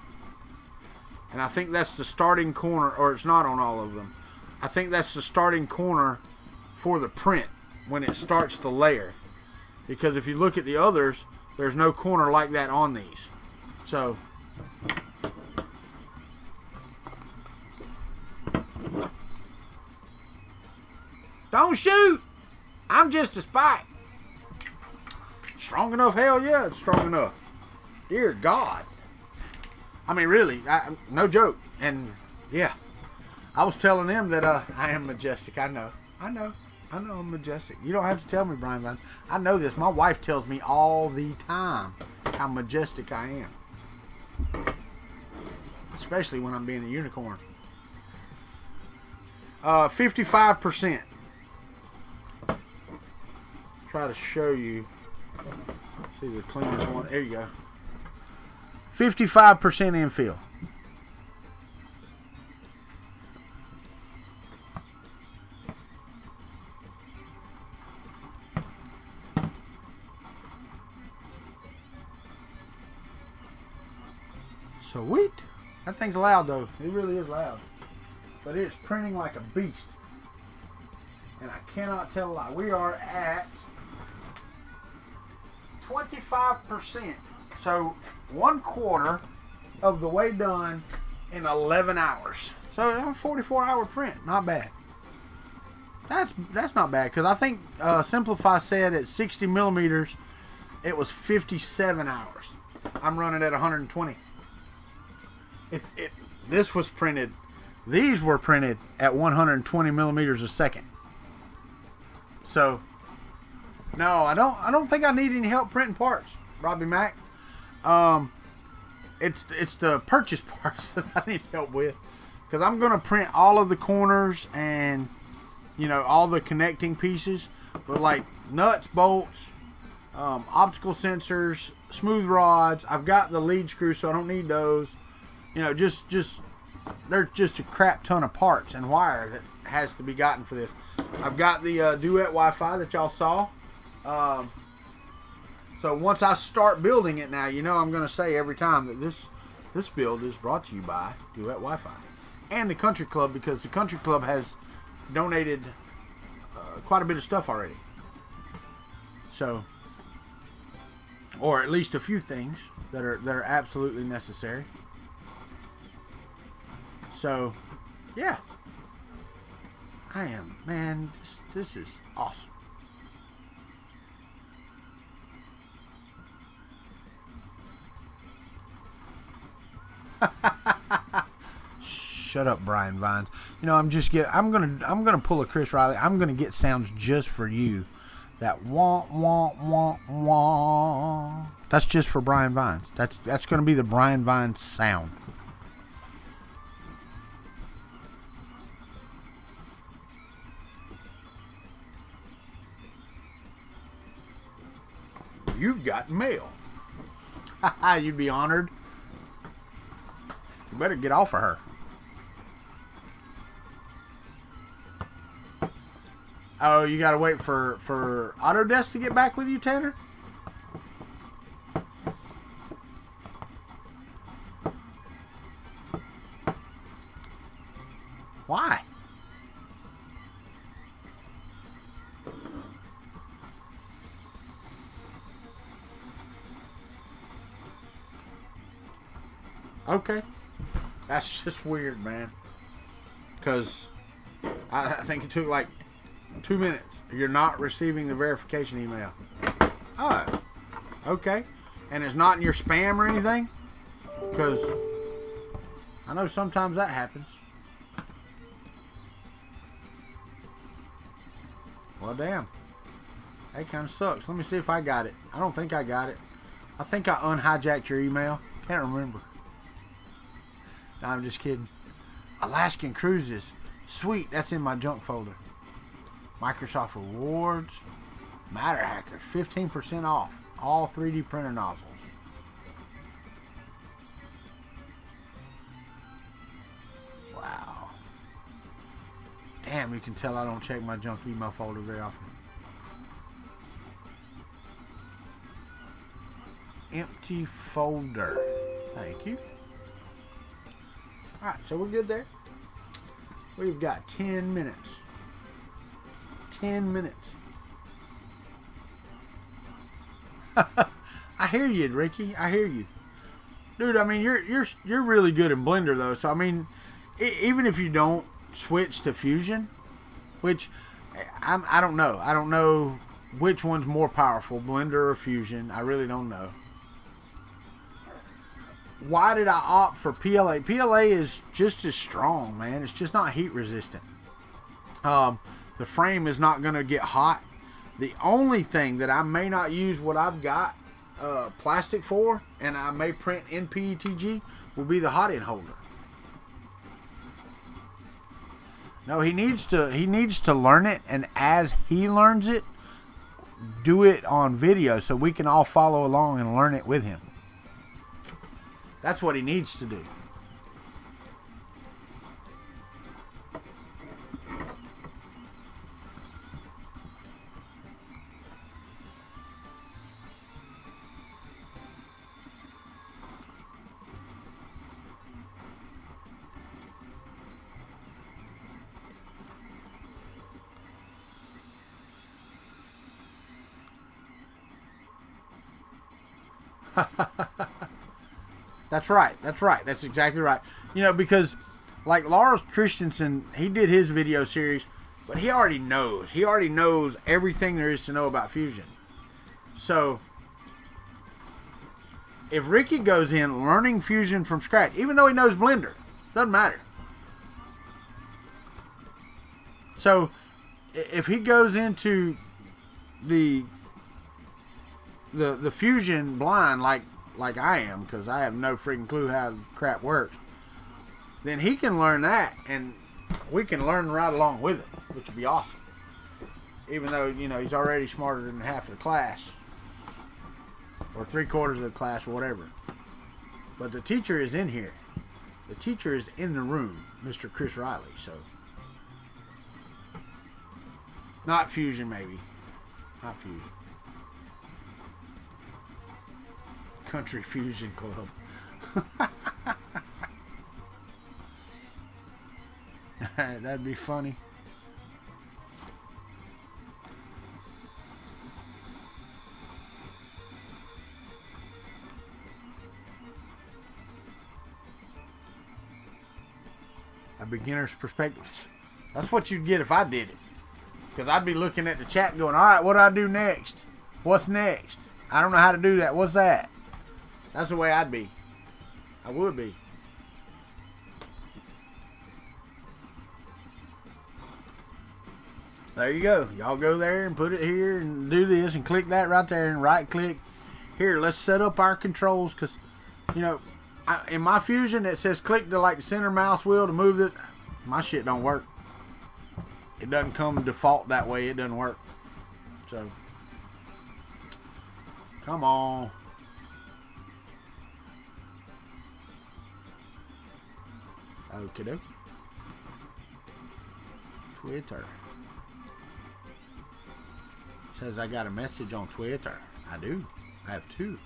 And I think that's the starting corner, or it's not on all of them. I think that's the starting corner for the print when it starts to layer. Because if you look at the others, there's no corner like that on these. So, don't shoot! I'm just a spike. Strong enough? Hell yeah, it's strong enough. Dear God. I mean, really, no joke. And, yeah. I was telling them that I am majestic. I know I'm majestic. You don't have to tell me, Brian Vine. I know this. My wife tells me all the time how majestic I am. It's especially when I'm being a unicorn. 55%. Try to show you. See the cleanest one. There you go. 55% infill. Sweet. That thing's loud though. It really is loud. But it's printing like a beast. And I cannot tell a lie. We are at 25%. So 1/4 of the way done in 11 hours. So a 44-hour print. Not bad. That's not bad, because I think Simplify said at 60 millimeters it was 57 hours. I'm running at 120. This was printed. These were printed at 120 millimeters a second. So no, I don't think I need any help printing parts, Robbie Mac. It's the purchase parts that I need help with, because I'm gonna print all of the corners and, you know, all the connecting pieces, but like nuts, bolts, optical sensors, smooth rods. I've got the lead screws, so I don't need those. You know, just there's just a crap ton of parts and wire that has to be gotten for this. I've got the Duet Wi-Fi that y'all saw. So once I start building it now, you know I'm going to say every time that this build is brought to you by Duet Wi-Fi and the Country Club, because the Country Club has donated quite a bit of stuff already. So, or at least a few things that are absolutely necessary. So, yeah. I am, man, this is awesome. Shut up, Brian Vines. You know, I'm gonna pull a Chris Riley. I'm gonna get sounds just for you. That wah wah wah wah. That's just for Brian Vines. That's gonna be the Brian Vines sound. You've got mail. You'd be honored. You better get off of her. Oh, you gotta wait for Autodesk to get back with you, Tanner? Why? Okay. That's just weird, man. Because I think it took like 2 minutes. You're not receiving the verification email. Oh. Okay. And it's not in your spam or anything? Because I know sometimes that happens. Well, damn. That kind of sucks. Let me see if I got it. I don't think I got it. I think I unhijacked your email. Can't remember. No, I'm just kidding. Alaskan Cruises. Sweet. That's in my junk folder. Microsoft Rewards. Matter Hackers. 15% off. All 3D printer nozzles. Wow. Damn, you can tell I don't check my junk email folder very often. Empty folder. Thank you. Alright, so we're good there. We've got 10 minutes. 10 minutes. I hear you, Ricky. I hear you. Dude, I mean, you're really good in Blender, though. So, I mean, even if you don't switch to Fusion, which I don't know. I don't know which one's more powerful, Blender or Fusion. I really don't know. Why did I opt for PLA? PLA is just as strong, man. It's just not heat resistant. The frame is not going to get hot. The only thing that I may not use what I've got plastic for, and I may print in PETG, will be the hot end holder. No, he needs to learn it, and as he learns it, do it on video so we can all follow along and learn it with him. That's what he needs to do. That's right. That's right. That's exactly right. You know, because like Lars Christensen, he did his video series, but he already knows. He already knows everything there is to know about Fusion. So if Ricky goes in learning Fusion from scratch, even though he knows Blender, doesn't matter. So if he goes into the Fusion blind like I am, because I have no freaking clue how the crap works, then he can learn that, and we can learn right along with it, which would be awesome. Even though, you know, he's already smarter than half of the class, or 3/4 of the class, or whatever. But the teacher is in here. The teacher is in the room, Mr. Chris Riley. So, not Fusion, maybe. Not Fusion. Country Fusion Club. That'd be funny. A beginner's perspective. That's what you'd get if I did it. Because I'd be looking at the chat and going, alright, what do I do next? What's next? I don't know how to do that. What's that? That's the way I'd be. I would be. There you go. Y'all go there and put it here and do this and click that right there and right click. Here, let's set up our controls, because, you know, in my Fusion it says click the like center mouse wheel to move it. My shit don't work. It doesn't come default that way. It doesn't work. So, come on. Okie dokie. Twitter. Says I got a message on Twitter. I do. I have two.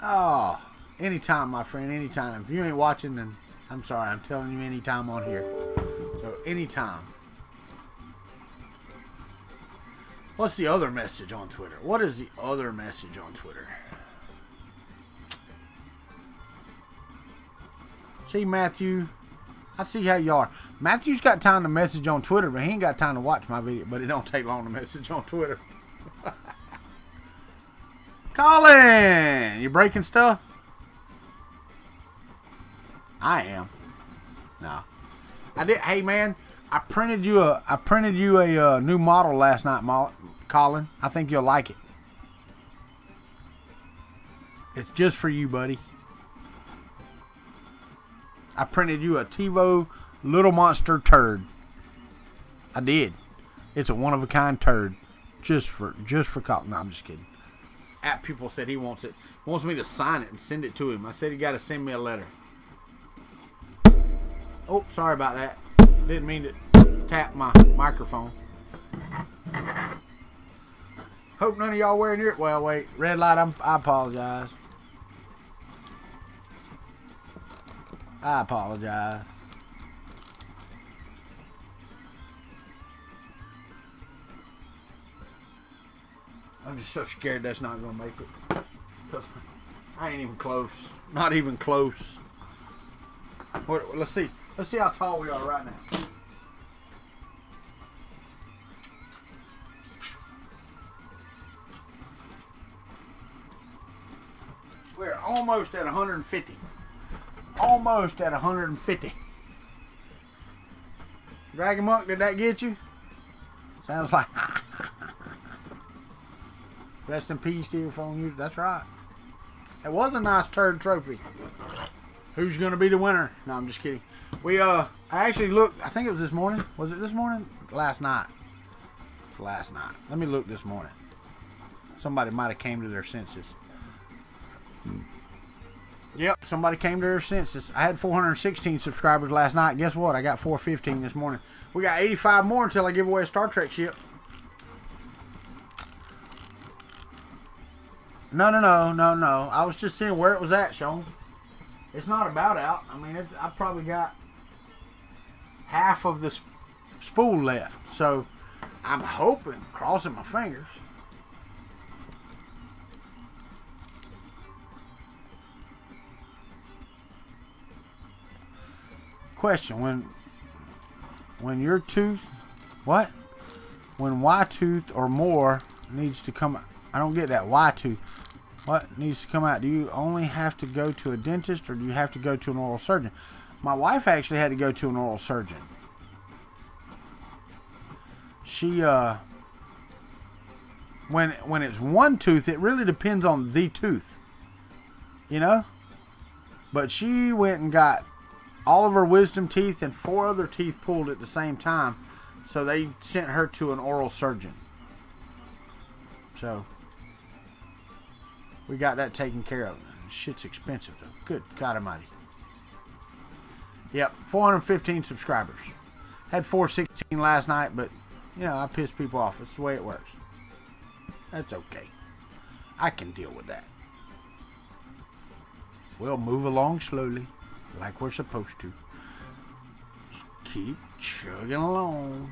Oh, anytime, my friend, anytime. If you ain't watching, then I'm sorry. I'm telling you anytime on here. So, anytime. What's the other message on Twitter? What is the other message on Twitter? See, Matthew, I see how you are. Matthew's got time to message on Twitter, but he ain't got time to watch my video. But it don't take long to message on Twitter. Colin, you breaking stuff? I am. No, I did. Hey man, I printed you a new model last night, Colin. I think you'll like it. It's just for you, buddy. I printed you a TiVo Little Monster turd. I did. It's a one-of-a-kind turd, just for Colin. No, I'm just kidding. App People said he wants it. Wants me to sign it and send it to him. I said he got to send me a letter. Oh, sorry about that. Didn't mean to tap my microphone. Hope none of y'all wearing your... Well, wait. Red light, I apologize. I apologize. I'm just so scared that's not going to make it. 'Cause I ain't even close. Not even close. Let's see. Let's see how tall we are right now. We're almost at 150. Almost at 150. Dragon Monk, did that get you? Sounds like rest in peace, earphone user. That's right. It was a nice turd trophy. Who's gonna be the winner? No, I'm just kidding. I actually looked. I think it was this morning. Was it this morning? Last night. Last night. Let me look this morning. Somebody might have came to their senses. Yep, somebody came to their senses. I had 416 subscribers last night. Guess what? I got 415 this morning. We got 85 more until I give away a Star Trek ship. No. I was just seeing where it was at, Sean. It's not about out. I mean, I've probably got half of the spool left. So, I'm hoping, crossing my fingers. Question, when your tooth, what? When Y tooth or more needs to come, I don't get that, Y tooth. What needs to come out? Do you only have to go to a dentist or do you have to go to an oral surgeon? My wife actually had to go to an oral surgeon. She, when it's one tooth, it really depends on the tooth. You know? But she went and got all of her wisdom teeth and 4 other teeth pulled at the same time. So they sent her to an oral surgeon. So we got that taken care of. Shit's expensive though. Good God Almighty. Yep, 415 subscribers. Had 416 last night, but you know, I piss people off. It's the way it works. That's okay. I can deal with that. We'll move along slowly, like we're supposed to. Just keep chugging along.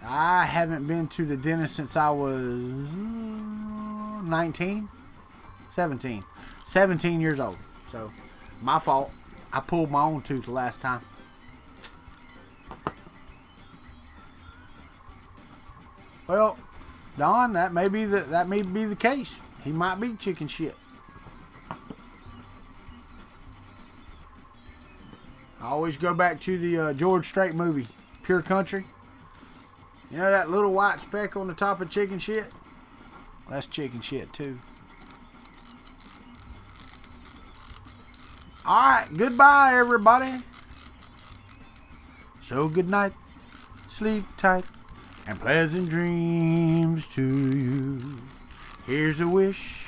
I haven't been to the dentist since I was 19, 17 years old. So, my fault. I pulled my own tooth the last time. Well, Don, that may be the case. He might be chicken shit. I always go back to the George Strait movie, Pure Country. You know that little white speck on the top of chicken shit? That's chicken shit too. Alright, goodbye everybody. So good night, sleep tight, and pleasant dreams to you. Here's a wish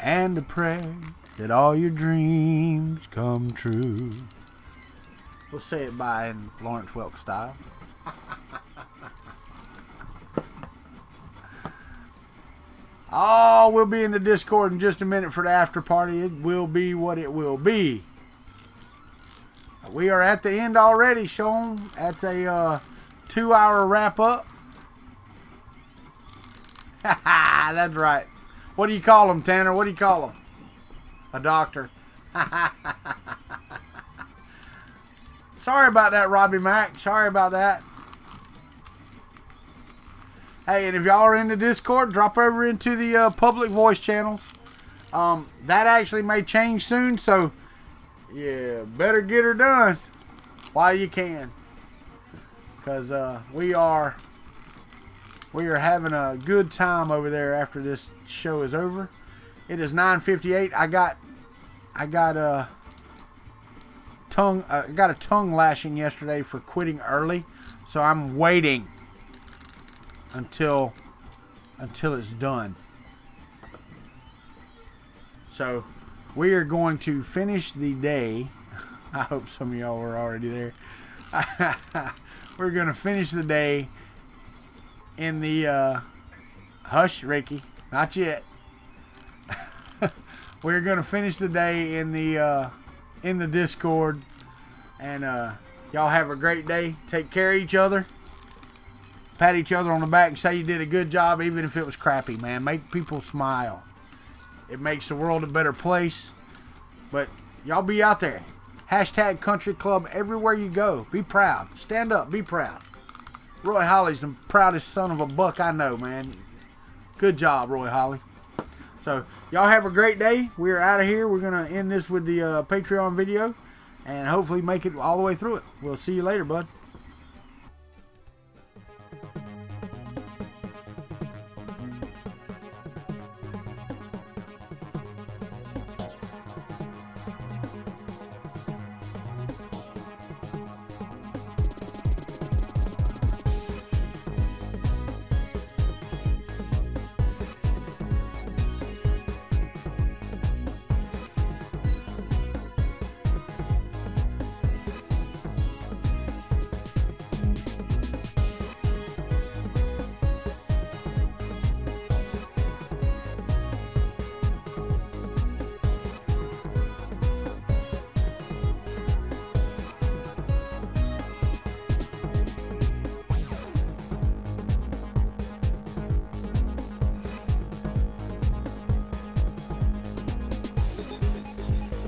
and a prayer that all your dreams come true. We'll say it by in Lawrence Welk style. Oh, we'll be in the Discord in just a minute for the after party. It will be what it will be. We are at the end already, Sean. That's a 2-hour wrap up. That's right. What do you call them, Tanner? What do you call them? A doctor. Sorry about that, Robbie Mac. Sorry about that. Hey, and if y'all are in the Discord, drop over into the public voice channels. That actually may change soon, so yeah, better get her done while you can. Because we are having a good time over there after this show is over. It is 9:58. I got a tongue lashing yesterday for quitting early, so I'm waiting until it's done. So we are going to finish the day. I hope some of y'all were already there. We're going to finish the day in the hush, Ricky, not yet. We're going to finish the day in the Discord, and y'all have a great day. Take care of each other. Pat each other on the back and say you did a good job, even if it was crappy, man. Make people smile. It makes the world a better place. But y'all be out there. Hashtag Country Club everywhere you go. Be proud. Stand up. Be proud. Roy Holly's the proudest son of a buck I know, man. Good job, Roy Holly. So, y'all have a great day. We're out of here. We're going to end this with the Patreon video. and hopefully make it all the way through it. We'll see you later, bud.